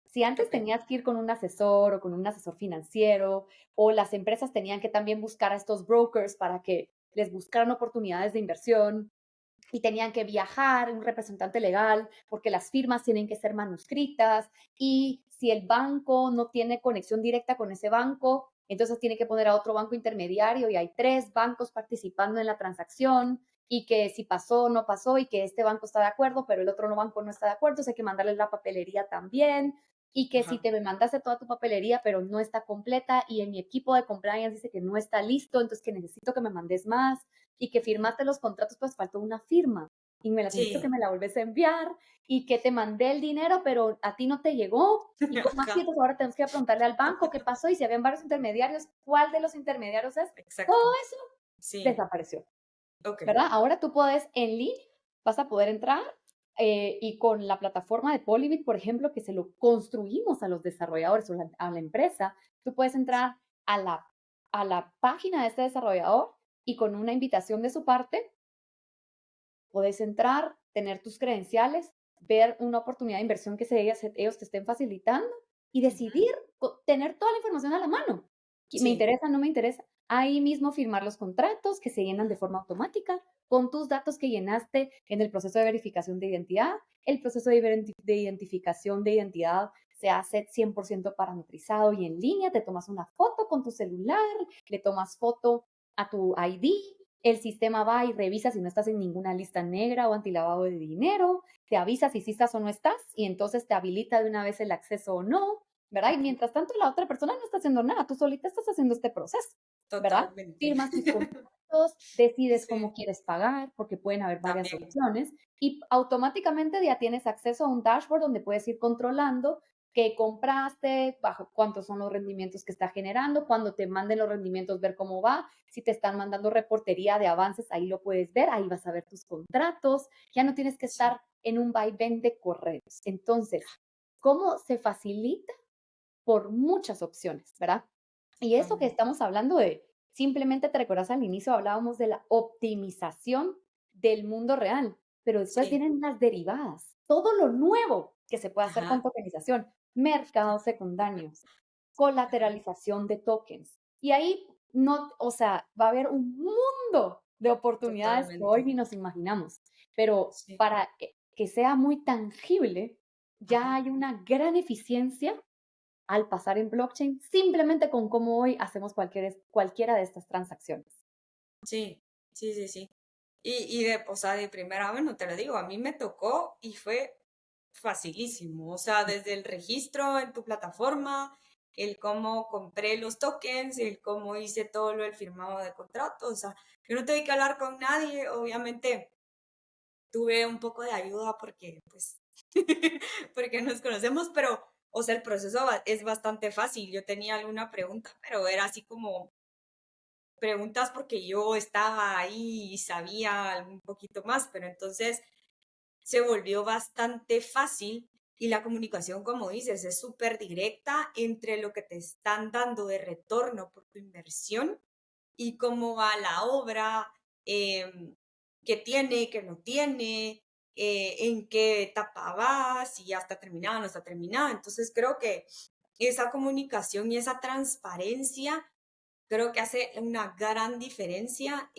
Si antes ok. tenías que ir con un asesor o con un asesor financiero, o las empresas tenían que también buscar a estos brokers para que les buscaran oportunidades de inversión, y tenían que viajar, un representante legal, porque las firmas tienen que ser manuscritas, y si el banco no tiene conexión directa con ese banco, entonces tiene que poner a otro banco intermediario y hay 3 bancos participando en la transacción, y que si pasó o no pasó, y que este banco está de acuerdo, pero el otro banco no está de acuerdo, entonces hay que mandarle la papelería también, y que si Ajá, te mandaste toda tu papelería, pero no está completa, y en mi equipo de compliance dice que no está listo, entonces que necesito que me mandes más, y que ujú, firmaste los contratos, pues faltó una firma. y me las necesito que Sí, me la volvés a enviar y que te mandé el dinero, pero a ti no te llegó. Y como así, ajá, entonces ahora tenemos que ir a preguntarle al banco qué pasó y si habían varios intermediarios, ¿cuál de los intermediarios es? Todo exacto. eso Sí, desapareció, ok. ¿verdad? Ahora tú puedes en línea, vas a poder entrar y con la plataforma de Polybit, por ejemplo, que se lo construimos a los desarrolladores o a la empresa, tú puedes entrar a a la página de este desarrollador y con una invitación de su parte, puedes entrar, tener tus credenciales, ver una oportunidad de inversión que ellos te estén facilitando y Ujú, decidir tener toda la información a la mano. ¿Me sí, interesa? ¿No me interesa? Ahí mismo firmar los contratos que se llenan de forma automática con tus datos que llenaste en el proceso de verificación de identidad. El proceso de identificación de identidad se hace 100% parametrizado y en línea. Te tomas una foto con tu celular, le tomas foto a tu ID, el sistema va y revisa si no estás en ninguna lista negra o antilavado de dinero, te avisa si sí estás o no estás y entonces te habilita de una vez el acceso o no, ¿verdad? Y ujú, mientras tanto la otra persona no está haciendo nada, tú solita estás haciendo este proceso, ¿verdad? totalmente. Firmas tus contratos, decides cómo Sí, quieres pagar, porque pueden haber varias también. opciones, y automáticamente ya tienes acceso a un dashboard donde puedes ir controlando qué compraste, bajo cuántos son los rendimientos que está generando, cuando te manden los rendimientos, ver cómo va, si te están mandando reportería de avances, ahí lo puedes ver, ahí vas a ver tus contratos, ya no tienes que Sí, estar en un vaivén de correos. Entonces, ¿cómo se facilita? Por muchas opciones, ¿verdad? Y eso que totalmente. estamos hablando de, simplemente te recuerdas al inicio hablábamos de la optimización del mundo real, pero después Sí, vienen las derivadas, todo lo nuevo que se puede hacer con ajá, tokenización, mercados secundarios, ajá, colateralización de tokens. Y ahí no, o sea, va a haber un mundo de oportunidades que hoy totalmente. ni nos imaginamos, pero Sí, para que sea muy tangible, ya ajá. hay una gran eficiencia al pasar en blockchain, simplemente con cómo hoy hacemos cualquiera de estas transacciones. Sí, sí, sí, sí. Y de, o sea, de primera mano te lo digo, a mí me tocó y fue facilísimo. O sea, desde el registro en tu plataforma, el cómo compré los tokens, el cómo hice todo lo del firmado de contrato. O sea, yo no tuve que hablar con nadie. Obviamente tuve un poco de ayuda porque, pues, porque nos conocemos, pero, o sea, el proceso es bastante fácil. Yo tenía alguna pregunta, pero era así como preguntas porque yo estaba ahí y sabía un poquito más, pero entonces se volvió bastante fácil y la comunicación, como dices, es súper directa entre lo que te están dando de retorno por tu inversión y cómo va la obra, qué tiene, qué no tiene, en qué etapa va, si ya está terminada, no está terminada. Entonces creo que esa comunicación y esa transparencia creo que hace una gran diferencia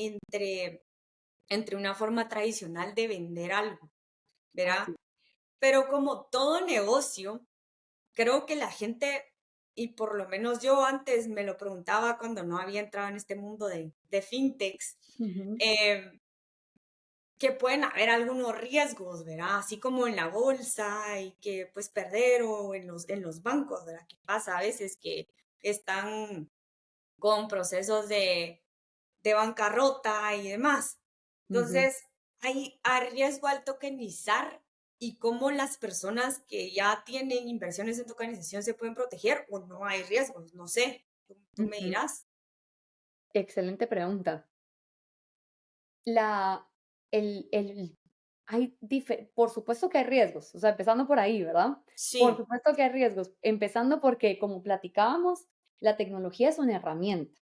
entre una forma tradicional de vender algo, ¿verdad? Así. Pero como todo negocio, creo que la gente, y por lo menos yo antes me lo preguntaba cuando no había entrado en este mundo de fintechs, Ujú, eh, que pueden haber algunos riesgos, ¿verdad? Así como en la bolsa y que pues perder o en los bancos, ¿verdad? Que pasa a veces que están con procesos de bancarrota y demás. ujú. Entonces, hay riesgo al tokenizar y cómo las personas que ya tienen inversiones en tokenización se pueden proteger o no hay riesgos, no sé, tú me Ujú. dirás. Excelente pregunta. La, el, por supuesto que hay riesgos, o sea, empezando por ahí, ¿verdad? Por Sí, supuesto que hay riesgos, empezando porque, como platicábamos, la tecnología es una herramienta,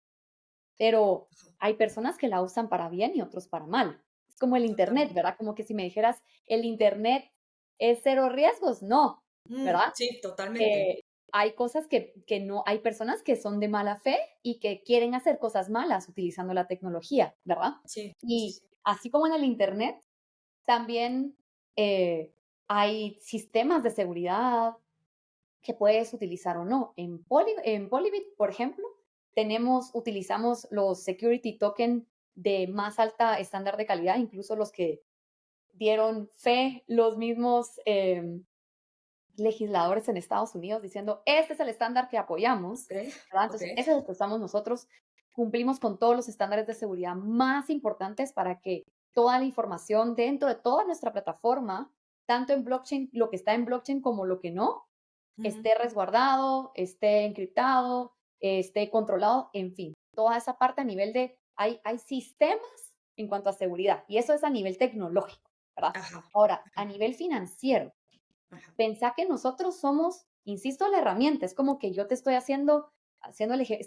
pero hay personas que la usan para bien y otros para mal. Es como el Internet, totalmente. ¿verdad? Como que si me dijeras, el Internet es cero riesgos, no, ¿verdad? Sí, totalmente. Eh, hay cosas que no, hay personas que son de mala fe y que quieren hacer cosas malas utilizando la tecnología, ¿verdad? Sí, sí, Y sí. así como en el Internet, también hay sistemas de seguridad que puedes utilizar o no. En Polybit, por ejemplo, utilizamos los security token de más alta estándar de calidad, incluso los que dieron fe los mismos legisladores en Estados Unidos diciendo, este es el estándar que apoyamos, Ok, ¿verdad? ok. Entonces, ese es el que usamos nosotros. Cumplimos con todos los estándares de seguridad más importantes para que toda la información dentro de toda nuestra plataforma, tanto en blockchain, lo que está en blockchain como lo que no, Ujú. esté resguardado, esté encriptado, esté controlado, en fin, toda esa parte a nivel de, hay sistemas en cuanto a seguridad y eso es a nivel tecnológico, ¿verdad? Ajá, Ahora, a ajá, nivel financiero, ajá. pensá que nosotros somos, insisto, la herramienta, es como que yo te estoy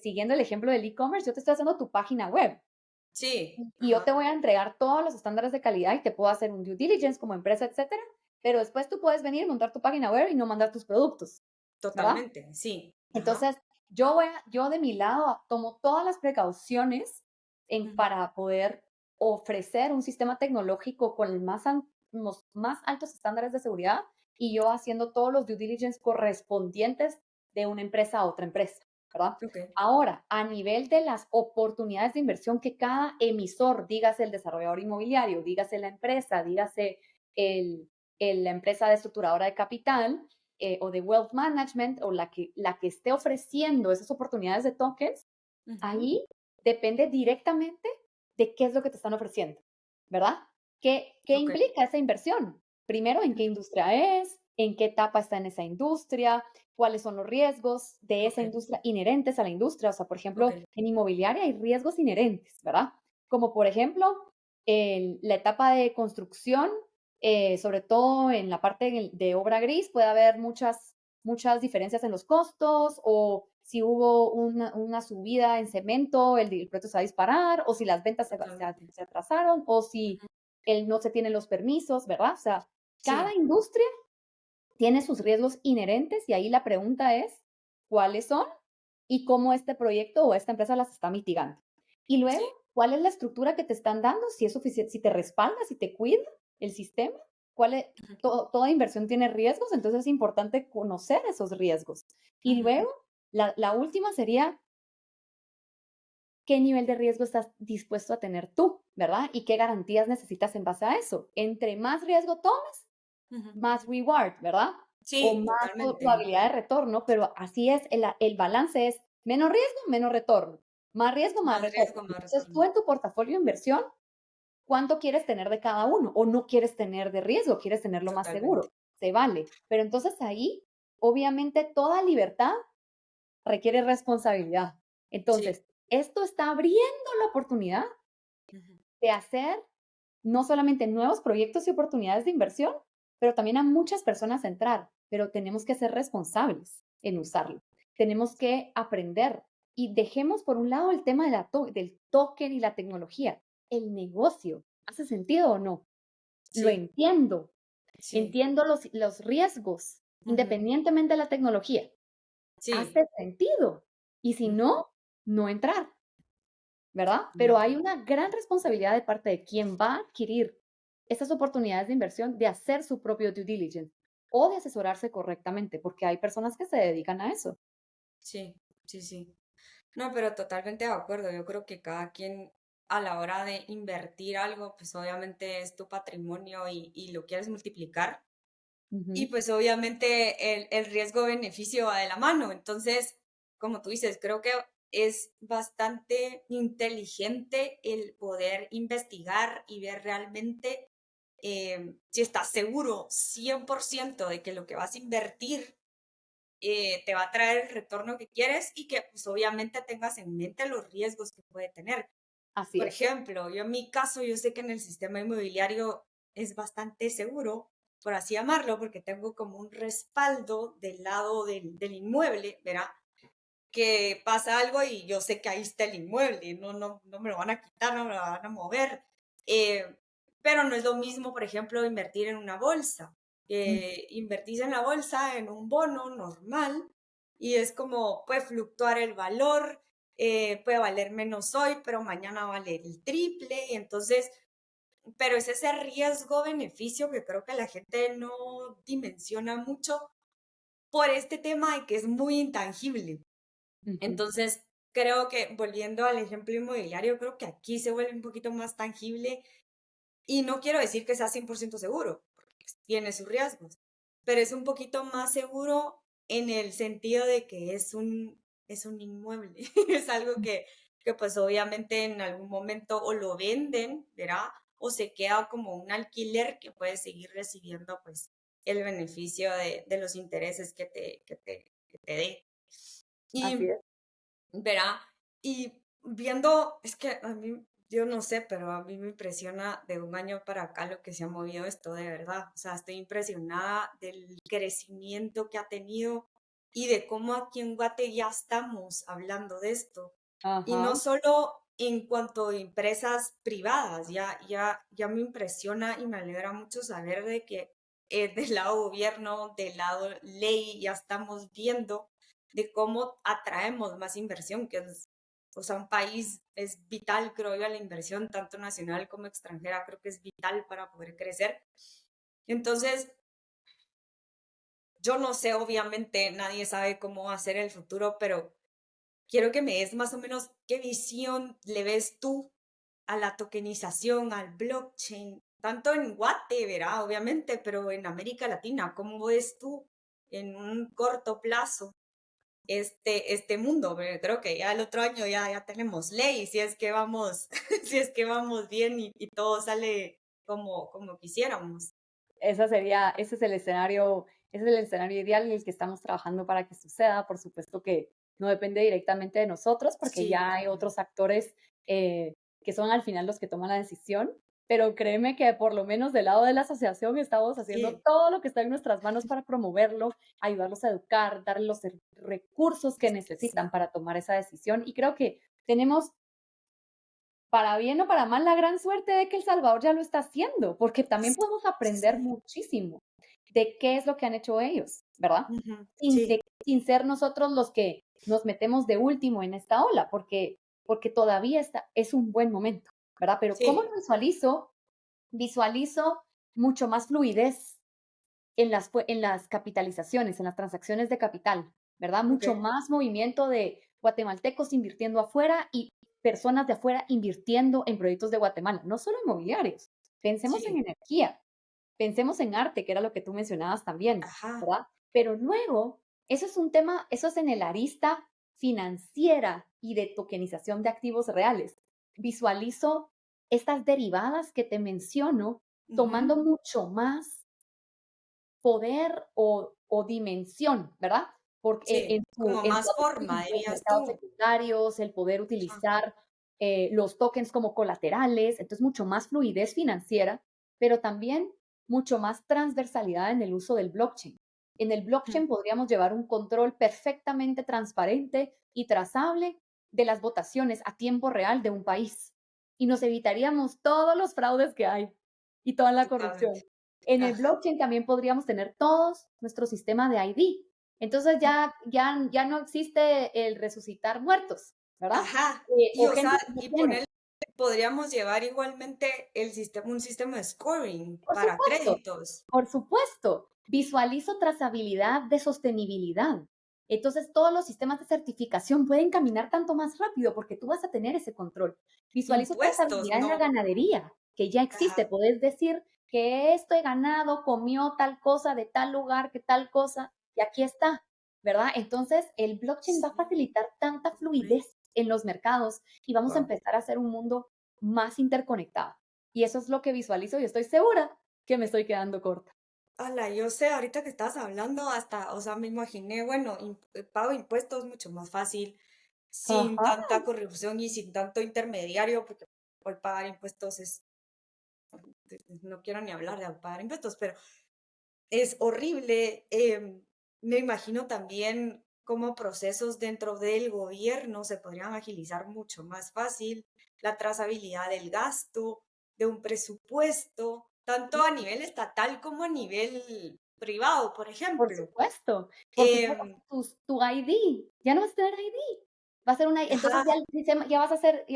siguiendo el ejemplo del e-commerce, yo te estoy haciendo tu página web Sí, y yo te ajá, voy a entregar todos los estándares de calidad y te puedo hacer un due diligence como empresa, etcétera, pero después tú puedes venir, montar tu página web y no mandar tus productos, ¿verdad? totalmente, sí, ajá. Entonces, yo de mi lado tomo todas las precauciones Ujú. para poder ofrecer un sistema tecnológico con los más altos estándares de seguridad y yo haciendo todos los due diligence correspondientes de una empresa a otra empresa, ¿verdad? Ok. Ahora, a nivel de las oportunidades de inversión que cada emisor, dígase el desarrollador inmobiliario, dígase la empresa, dígase el, la empresa de estructuradora de capital, o de wealth management o la que esté ofreciendo esas oportunidades de tokens, Ujú. ahí depende directamente de qué es lo que te están ofreciendo, ¿verdad? ¿Qué Ok. implica esa inversión? Primero, en qué Ujú. industria es, en qué etapa está en esa industria, cuáles son los riesgos de esa Ok, industria inherentes a la industria. O sea, por ok. ejemplo, en inmobiliaria hay riesgos inherentes, ¿verdad? Como por ejemplo, la etapa de construcción, sobre todo en la parte de obra gris, puede haber muchas diferencias en los costos o si hubo una subida en cemento, el proyecto se va a disparar, o si las ventas Totalmente. se atrasaron, o si Ujú. no se tienen los permisos, ¿verdad? O sea, cada Sí, industria tiene sus riesgos inherentes y ahí la pregunta es, ¿cuáles son y cómo este proyecto o esta empresa las está mitigando? Y luego, sí. ¿cuál es la estructura que te están dando? Si es suficiente, si te respalda, si te cuida el sistema, ¿cuál es? Ujú, Toda inversión tiene riesgos, entonces es importante conocer esos riesgos. Y ujú. luego, la última sería, ¿qué nivel de riesgo estás dispuesto a tener tú, verdad? Y qué garantías necesitas en base a eso. Entre más riesgo tomes, Ujú. más reward, ¿verdad? O Sí, más totalmente. probabilidad de retorno, pero así es, el balance es menos riesgo, menos retorno, más riesgo, más Más retorno. riesgo, más Entonces, tú retorno. en tu portafolio de inversión, ¿cuánto quieres tener de cada uno? O no quieres tener de riesgo, quieres tenerlo más Totalmente. seguro, se vale. Pero entonces ahí, obviamente, toda libertad requiere responsabilidad. Sí. Entonces, esto está abriendo la oportunidad Ujú. de hacer no solamente nuevos proyectos y oportunidades de inversión, pero también a muchas personas entrar, pero tenemos que ser responsables en usarlo. Tenemos que aprender y dejemos por un lado el tema de del token y la tecnología. El negocio, ¿hace sentido o no? Lo Sí, entiendo, sí. entiendo los riesgos, Ujú. independientemente de la tecnología. Sí. ¿Hace sentido? Y si Ujú. no, no entrar. ¿Verdad? Pero Totalmente. hay una gran responsabilidad de parte de quien va a adquirir estas oportunidades de inversión de hacer su propio due diligence o de asesorarse correctamente, porque hay personas que se dedican a eso. Sí, sí, sí. No, pero totalmente de acuerdo. Yo creo que cada quien a la hora de invertir algo, pues obviamente es tu patrimonio y lo quieres multiplicar. Y Ujú, pues obviamente el riesgo-beneficio va de la mano. Entonces, como tú dices, creo que es bastante inteligente el poder investigar y ver realmente si estás seguro 100% de que lo que vas a invertir te va a traer el retorno que quieres y que pues obviamente tengas en mente los riesgos que puede tener. así Por es. ejemplo, yo en mi caso, yo sé que en el sistema inmobiliario es bastante seguro, por así llamarlo, porque tengo como un respaldo del lado del inmueble, ¿verdad? Que pasa algo y yo sé que ahí está el inmueble, no me lo van a quitar, no me lo van a mover. Eh, pero no es lo mismo, por ejemplo, invertir en una bolsa. Mm, Invertís en la bolsa, en un bono normal, y es como puede fluctuar el valor, puede valer menos hoy, pero mañana vale el triple, y entonces, pero es ese riesgo-beneficio que creo que la gente no dimensiona mucho por este tema de que es muy intangible. ujú, Entonces, creo que volviendo al ejemplo inmobiliario, creo que aquí se vuelve un poquito más tangible y no quiero decir que sea 100% seguro, porque pues, tiene sus riesgos, pero es un poquito más seguro en el sentido de que es un inmueble, es algo que pues obviamente en algún momento o lo venden, ¿verdad? o se queda como un alquiler que puedes seguir recibiendo pues el beneficio de los intereses que te dé. Así Y es. verá, y viendo, es que a mí, yo no sé, pero a mí me impresiona de un año para acá lo que se ha movido esto de verdad. O sea, estoy impresionada del crecimiento que ha tenido y de cómo aquí en Guate ya estamos hablando de esto. Y no Ajá. solo en cuanto a empresas privadas, ya me impresiona y me alegra mucho saber de que del lado gobierno, del lado ley, ya estamos viendo de cómo atraemos más inversión, que es, o sea, un país es vital, creo yo, la inversión, tanto nacional como extranjera, creo que es vital para poder crecer. Entonces, yo no sé, obviamente, nadie sabe cómo va a ser el futuro, pero quiero que me des más o menos qué visión le ves tú a la tokenización, al blockchain, tanto en Guate, verá, obviamente, pero en América Latina, ¿cómo ves tú en un corto plazo este mundo? Porque creo que ya el otro año ya tenemos ley, si es que vamos, si es que vamos bien y todo sale como quisiéramos. Ese es el escenario ideal en el que estamos trabajando para que suceda. Por supuesto que no depende directamente de nosotros, porque Sí, ya hay otros actores que son al final los que toman la decisión. Pero créeme que por lo menos del lado de la asociación estamos haciendo sí, todo lo que está en nuestras manos para promoverlo, ayudarlos a educar, darles los recursos que necesitan sí, para tomar esa decisión. Y creo que tenemos, para bien o para mal, la gran suerte de que El Salvador ya lo está haciendo, porque también podemos aprender sí, muchísimo de qué es lo que han hecho ellos, ¿verdad? ujú, Sin, sí, sin ser nosotros los que nos metemos de último en esta ola, porque todavía es un buen momento, ¿verdad? Pero ¿cómo lo sí, visualizo? Visualizo mucho más fluidez en las capitalizaciones, en las transacciones de capital, ¿verdad? ok, Mucho más movimiento de guatemaltecos invirtiendo afuera y personas de afuera invirtiendo en proyectos de Guatemala, no solo inmobiliarios. Pensemos en sí, energía, pensemos en arte, que era lo que tú mencionabas también, ajá, ¿verdad? Pero luego, eso es un tema, eso es en el arista financiera y de tokenización de activos reales. Visualizo estas derivadas que te menciono ujú, tomando mucho más poder o dimensión, ¿verdad? Porque sí, como en más todo, por forma, ejemplo, los dirías mercados tú. secundarios, el poder Ajá, utilizar los tokens como colaterales, entonces mucho más fluidez financiera, pero también mucho más transversalidad en el uso del blockchain. En el ujú, blockchain podríamos llevar un control perfectamente transparente y trazable de las votaciones a tiempo real de un país. Y nos evitaríamos todos los fraudes que hay y toda la corrupción. totalmente, En el ajá, blockchain también podríamos tener todos nuestro sistema de ID. Entonces ya no existe el resucitar muertos, ¿verdad? ajá, y O o gente sea, que no y tiene. poner, podríamos llevar igualmente el sistema, un sistema de scoring Por para supuesto, créditos. por supuesto. Visualizo trazabilidad de sostenibilidad. Entonces, todos los sistemas de certificación pueden caminar tanto más rápido porque tú vas a tener ese control. Visualizo Impuestos, trazabilidad en la no, ganadería, que ya existe. ajá, Puedes decir que este ganado comió tal cosa de tal lugar, que tal cosa, y aquí está, ¿verdad? Entonces, el blockchain va a sí, facilitar tanta hombre, fluidez en los mercados y vamos a guau. empezar a hacer un mundo más interconectado. Y eso es lo que visualizo y estoy segura que me estoy quedando corta. Ala, yo sé, ahorita que estás hablando, hasta, o sea, me imaginé, bueno, pago impuestos mucho más fácil, sin Ajá, tanta corrupción y sin tanto intermediario, porque hoy pagar impuestos es, no quiero ni hablar de pagar impuestos, pero es horrible. Me imagino también cómo procesos dentro del gobierno se podrían agilizar mucho más fácil, la trazabilidad del gasto, de un presupuesto, tanto a nivel estatal como a nivel privado, por por ejemplo. supuesto, por supuesto. Em, Tu ID, ya no vas a tener ID. Va a ser una, entonces ajá, ya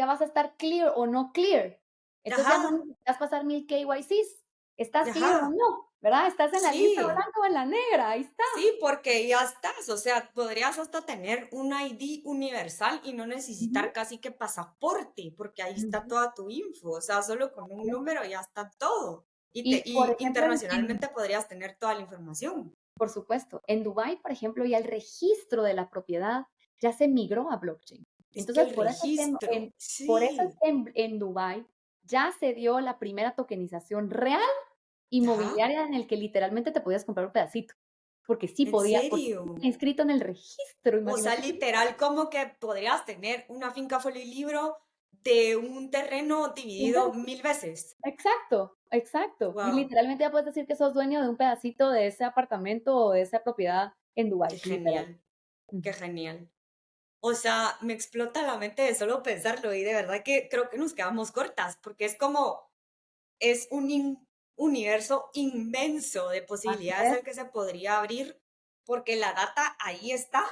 vas a estar clear o no clear. Entonces ya no ajá, necesitas pasar 1000 KYCs. ¿Estás clear o ajá, no? ¿Verdad? ¿Estás en la lista sí. blanca o en la negra? Ahí está. Sí, porque ya estás, o sea, podrías hasta tener un ID universal y no Ujú, necesitar casi que pasaporte, porque ahí está ujú. toda tu info, o sea, solo con un número ya está todo. Y, por Y ejemplo, internacionalmente podrías tener toda la información. por supuesto, en Dubái, por ejemplo, ya el registro de la propiedad ya se migró a blockchain. Es que Entonces, el registro, por eso es sí, que en Dubái ya se dio la primera tokenización real Ajá. inmobiliaria en el que literalmente te podías comprar un pedacito, porque sí ¿En podía, porque serio? inscrito en el registro, O sea, imagínate. literal, como que podrías tener una finca folilibro de un terreno dividido 1000 veces. Exacto, exacto. Y Wow, literalmente ya puedes decir que sos dueño de un pedacito de ese apartamento o de esa propiedad en qué Dubái, literal. genial, qué Ujú. genial. O sea, me explota la mente de solo pensarlo y de verdad que creo que nos quedamos cortas porque es como, es un universo inmenso de Así posibilidades es. al que se podría abrir porque la data ahí está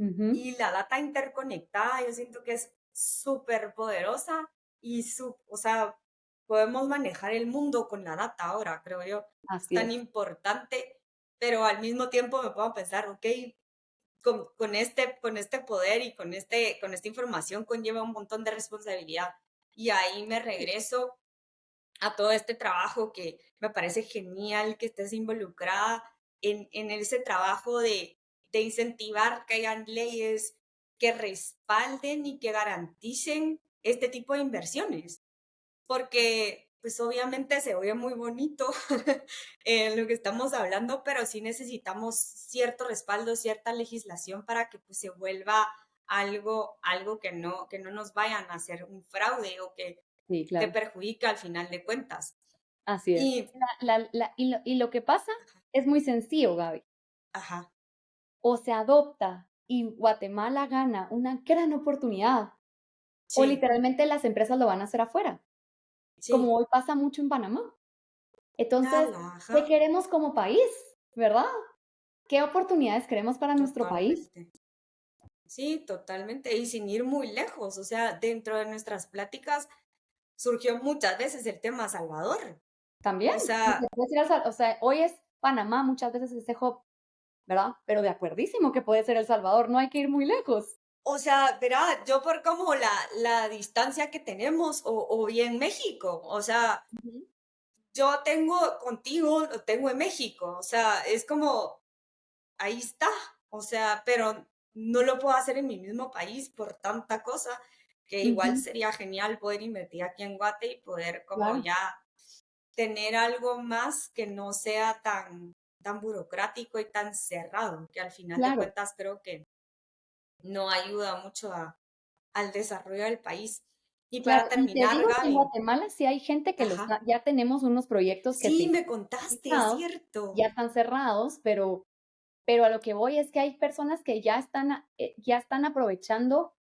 Ujú. y la data interconectada yo siento que es súper poderosa y o sea, podemos manejar el mundo con la data ahora, creo yo. Es Así tan es. importante, pero al mismo tiempo me puedo pensar, ok, con este poder y con esta información conlleva un montón de responsabilidad. Y ahí me Sí, regreso a todo este trabajo que me parece genial que estés involucrada en ese trabajo de incentivar que hayan leyes que respalden y que garanticen este tipo de inversiones porque pues obviamente se oye muy bonito lo que estamos hablando, pero sí necesitamos cierto respaldo, cierta legislación para que pues se vuelva algo que no nos vayan a hacer un fraude o que sí, te claro. perjudique al final de cuentas. Así es. Y, Y lo que pasa es muy sencillo, Gaby. ajá, O se adopta y Guatemala gana una gran oportunidad, o sí, literalmente las empresas lo van a hacer afuera, como sí, hoy pasa mucho en Panamá. Entonces, ¿qué ajá, queremos como país? ¿Verdad? ¿Qué oportunidades queremos para nuestro país? totalmente. Sí, totalmente. Y sin ir muy lejos, o sea, dentro de nuestras pláticas surgió muchas veces el tema Salvador. También, O lo que sea, puede ser o sea, hoy es Panamá, muchas veces ese hub, ¿verdad? Pero de acuerdísimo que puede ser El Salvador, no hay que ir muy lejos. verá, yo por como la distancia que tenemos, o bien México, o sea, Ujú. yo tengo contigo, lo tengo en México, o sea, es como, ahí está, o sea, pero no lo puedo hacer en mi mismo país por tanta cosa, que igual Ujú, sería genial poder invertir aquí en Guate y poder como claro, ya tener algo más que no sea tan burocrático y tan cerrado, que al final de claro. cuentas creo que no ayuda mucho al desarrollo del país. Y Claro, para y te terminar, digo que en Gaby, Guatemala sí hay gente que lo ajá, está, ya tenemos unos proyectos que sí, sí me contaste, es están cierto. ya están cerrados, pero a lo que voy es que hay personas que ya están aprovechando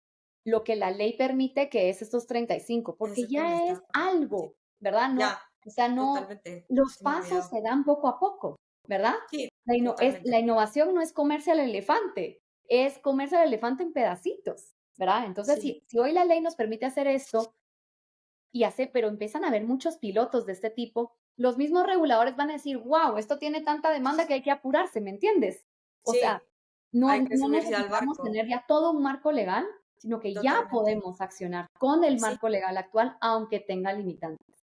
lo que la ley permite, que es estos 35, porque Eso que me ya es está sí, algo, ¿verdad? No, ya, o sea, no, totalmente, los se me pasos olvidaba. se dan poco a poco, ¿verdad? Sí, La totalmente. innovación no es comerse al elefante, es comerse al elefante en pedacitos, ¿verdad? Entonces, Sí, si hoy la ley nos permite hacer esto, pero empiezan a haber muchos pilotos de este tipo, los mismos reguladores van a decir, wow, esto tiene tanta demanda que hay que apurarse, ¿me entiendes? O sea, sí, hay que no subirse al necesitamos barco, tener ya todo un marco legal, sino que ya totalmente. podemos accionar con el Sí, marco legal actual, aunque tenga limitantes.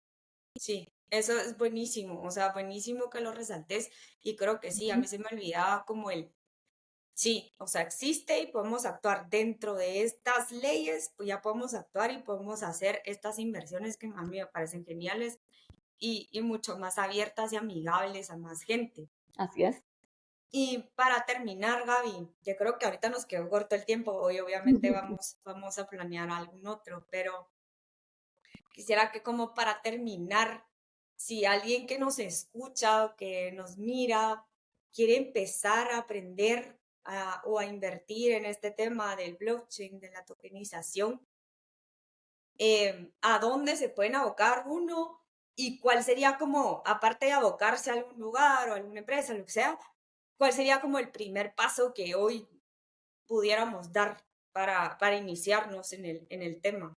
sí, eso es buenísimo, o sea, buenísimo que lo resaltes y creo que sí, a Ujú. mí se me olvidaba como sí, o sea, existe y podemos actuar dentro de estas leyes, pues ya podemos actuar y podemos hacer estas inversiones que a mí me parecen geniales y mucho más abiertas y amigables a más gente. Así es. Y para terminar, Gaby, yo creo que ahorita nos quedó corto el tiempo, hoy obviamente vamos a planear algún otro, pero quisiera que como para terminar, si alguien que nos escucha o que nos mira quiere empezar a aprender o a invertir en este tema del blockchain, de la tokenización, ¿a dónde se pueden abocar uno? ¿Y cuál sería como, aparte de abocarse a algún lugar o a alguna empresa, lo que sea, cuál sería como el primer paso que hoy pudiéramos dar para iniciarnos en el tema?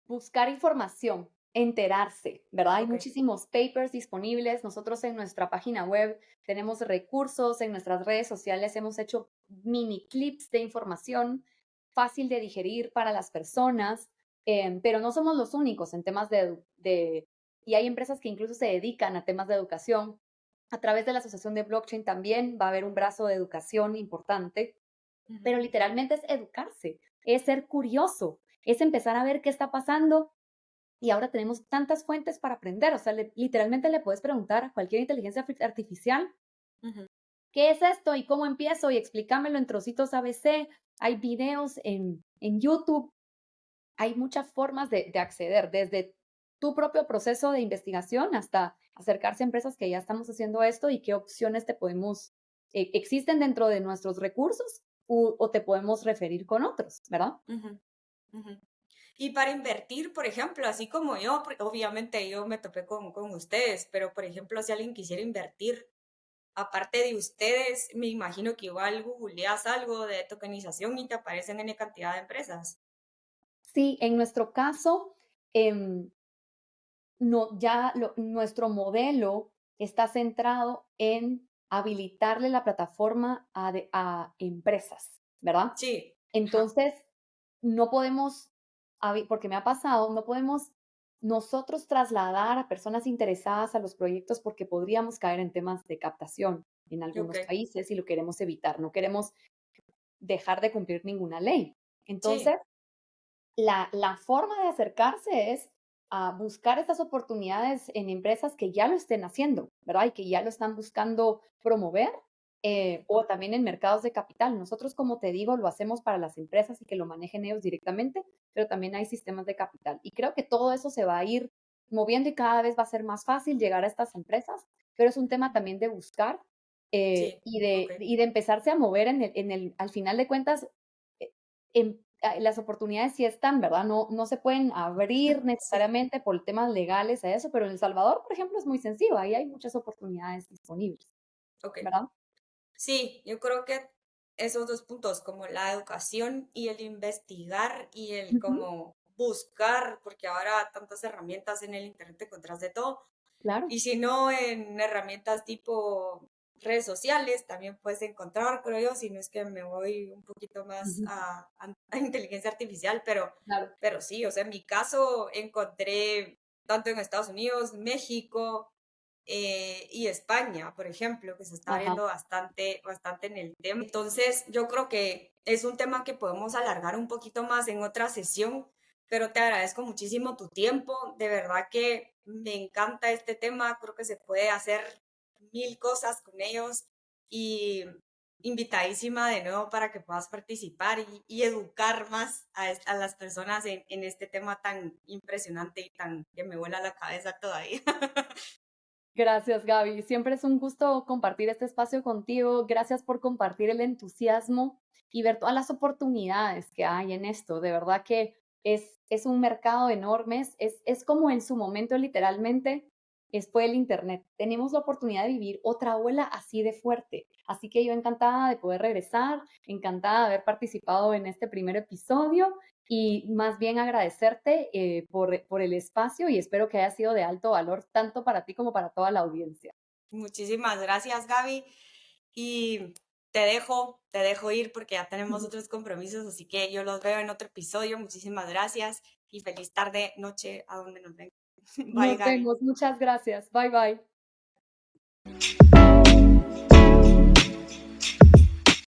Buscar información, enterarse, ¿verdad? Hay Ok. muchísimos papers disponibles. Nosotros en nuestra página web tenemos recursos, en nuestras redes sociales hemos hecho mini clips de información fácil de digerir para las personas, pero no somos los únicos en temas y hay empresas que incluso se dedican a temas de educación. A través de la Asociación de Blockchain también va a haber un brazo de educación importante, Ujú. pero literalmente es educarse, es ser curioso, es empezar a ver qué está pasando y ahora tenemos tantas fuentes para aprender. O sea, literalmente le puedes preguntar a cualquier inteligencia artificial, Ujú, ¿qué es esto y cómo empiezo? Y explícamelo en trocitos ABC. Hay videos en YouTube, hay muchas formas de acceder, desde tu propio proceso de investigación hasta acercarse a empresas que ya estamos haciendo esto y qué opciones te podemos, existen dentro de nuestros recursos o te podemos referir con otros, ¿verdad? ujú, ujú. Y para invertir, por ejemplo, así como yo, porque obviamente yo me topé con ustedes, pero por ejemplo, si alguien quisiera invertir, aparte de ustedes, me imagino que igual googleas algo de tokenización y te aparecen N cantidad de empresas. Sí, en nuestro caso, em, no, ya nuestro modelo está centrado en habilitarle la plataforma a empresas, ¿verdad? Sí, ajá, Entonces, no podemos, porque me ha pasado, no podemos nosotros trasladar a personas interesadas a los proyectos porque podríamos caer en temas de captación en ok, algunos países y lo queremos evitar, no queremos dejar de cumplir ninguna ley. Entonces, sí, la forma de acercarse es a buscar estas oportunidades en empresas que ya lo estén haciendo, ¿verdad? Y que ya lo están buscando promover, o también en mercados de capital. Nosotros, como te digo, lo hacemos para las empresas y que lo manejen ellos directamente, pero también hay sistemas de capital. Y creo que todo eso se va a ir moviendo y cada vez va a ser más fácil llegar a estas empresas, pero es un tema también de buscar sí, ok. y de empezarse a mover al final de cuentas, eh, las oportunidades sí están, ¿verdad? No se pueden abrir Sí, necesariamente por temas legales a eso, pero en El Salvador, por ejemplo, es muy sencillo, ahí hay muchas oportunidades disponibles, ok. ¿verdad? Sí, yo creo que esos dos puntos, como la educación y el investigar y el Ujú, como buscar, porque ahora tantas herramientas en el internet te encontrás de todo, claro. y si no en herramientas tipo redes sociales, también puedes encontrar, creo yo, si no es que me voy un poquito más Ujú, a inteligencia artificial, claro. pero sí, o sea, en mi caso encontré tanto en Estados Unidos, México, y España, por ejemplo, que se está Ajá. viendo bastante, bastante en el tema. Entonces, yo creo que es un tema que podemos alargar un poquito más en otra sesión, pero te agradezco muchísimo tu tiempo. De verdad que me encanta este tema. Creo que se puede hacer mil cosas con ellos y invitadísima de nuevo para que puedas participar y educar más a las personas en este tema tan impresionante y tan que me vuela la cabeza todavía. Gracias, Gaby. Siempre es un gusto compartir este espacio contigo. Gracias por compartir el entusiasmo y ver todas las oportunidades que hay en esto. De verdad que es un mercado enorme. Es como en su momento, literalmente, fue el Internet. Tenemos la oportunidad de vivir otra ola así de fuerte. Así que yo encantada de poder regresar, encantada de haber participado en este primer episodio y más bien agradecerte por el espacio y espero que haya sido de alto valor tanto para ti como para toda la audiencia. Muchísimas gracias, Gaby. Y te dejo ir porque ya tenemos otros compromisos, así que yo los veo en otro episodio. Muchísimas gracias y feliz tarde, noche, a donde nos ven. Bye, Nos Gaby. vemos, muchas gracias. Bye bye.